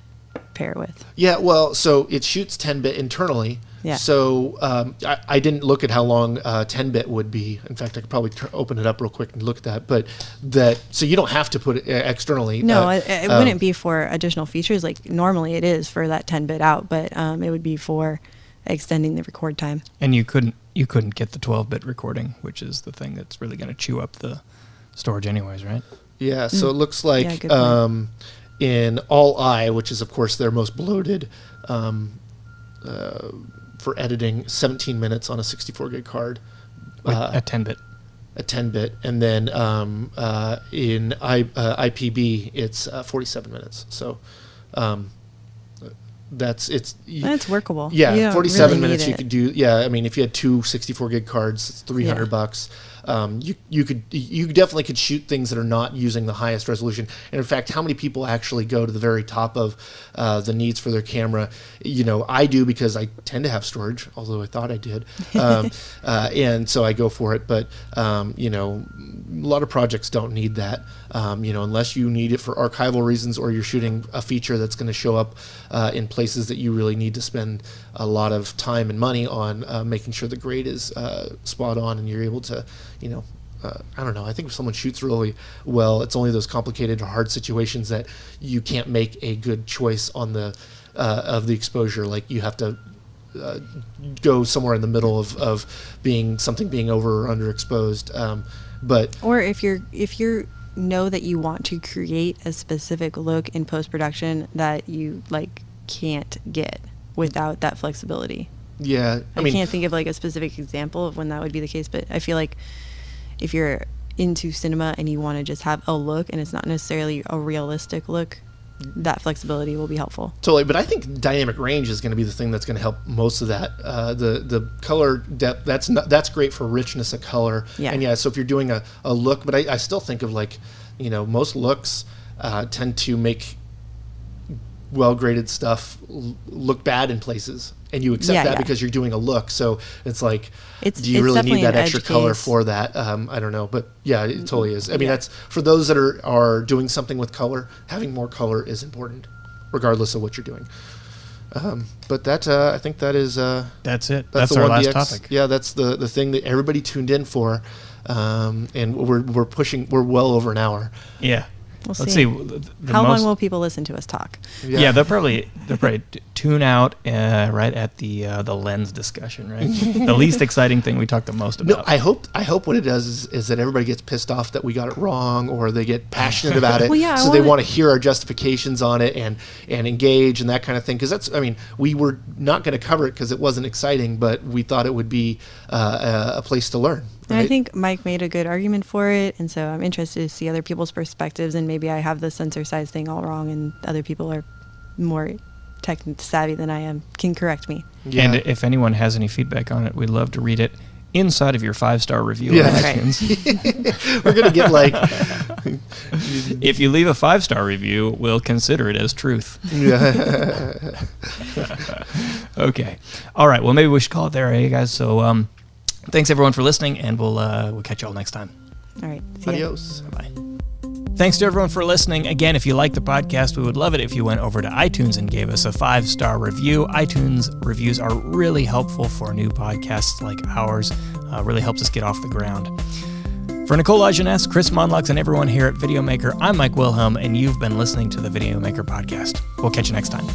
pair it with. Yeah, well, so it shoots 10-bit internally. Yeah. So I didn't look at how long 10-bit would be. In fact, I could probably open it up real quick and look at that. So you don't have to put it externally. No, it wouldn't be for additional features. Like normally it is for that 10-bit out, but it would be for extending the record time. And you couldn't get the 12-bit recording, which is the thing that's really going to chew up the storage anyways, right? Yeah, so it looks like in All I, which is of course their most bloated for editing, 17 minutes on a 64 gig card. At 10-bit. At 10-bit. And then in IPB, it's 47 minutes. So It's workable. Yeah, 47 really minutes you could do. Yeah, I mean, if you had two 64 gig cards, it's $300. You definitely could shoot things that are not using the highest resolution. And in fact, how many people actually go to the very top of the needs for their camera? I do, because I tend to have storage, although I thought I did, and so I go for it. But a lot of projects don't need that, unless you need it for archival reasons, or you're shooting a feature that's going to show up in places that you really need to spend a lot of time and money on making sure the grade is spot on, and you're able to, I don't know. I think if someone shoots really well, it's only those complicated or hard situations that you can't make a good choice on the of the exposure. Like, you have to go somewhere in the middle of being over or underexposed. Or if you know that you want to create a specific look in post-production that you can't get without that flexibility. Yeah, I can't think of a specific example of when that would be the case, but I feel like if you're into cinema and you want to just have a look and it's not necessarily a realistic look, that flexibility will be helpful. Totally, but I think dynamic range is going to be the thing that's going to help most of that. The color depth, that's great for richness of color. Yeah. And so if you're doing a look, but I still think of most looks tend to make well-graded stuff look bad in places, and you accept that because you're doing a look. So it's like, do you really need that extra color for that? I don't know, but yeah, it totally is. I mean, that's for those that are doing something with color. Having more color is important, regardless of what you're doing. But that I think that is that's it. That's our last topic. Yeah, that's the thing that everybody tuned in for, and we're well over an hour. Yeah. Let's see. How long will people listen to us talk? Yeah, they'll probably tune out right at the lens discussion, right? The least exciting thing we talked the most about. No, I hope what it does is that everybody gets pissed off that we got it wrong, or they get passionate about it. They want to hear our justifications on it and engage and that kind of thing. Because we were not going to cover it because it wasn't exciting, but we thought it would be a place to learn. And I think Mike made a good argument for it, and so I'm interested to see other people's perspectives, and maybe I have the sensor size thing all wrong, and other people are more tech savvy than I am, can correct me. Yeah. And if anyone has any feedback on it, we'd love to read it inside of your 5-star review on iTunes. We're going to get if you leave a 5-star review, we'll consider it as truth. Okay. All right. Well, maybe we should call it there, hey guys. So, thanks everyone for listening, and we'll catch you all next time. All right. Adios. Bye. Thanks to everyone for listening. Again, if you like the podcast, we would love it if you went over to iTunes and gave us a 5-star review. iTunes reviews are really helpful for new podcasts like ours. Really helps us get off the ground. For Nicole Lajeunesse, Chris Monlux, and everyone here at Videomaker, I'm Mike Wilhelm, and you've been listening to the Videomaker podcast. We'll catch you next time.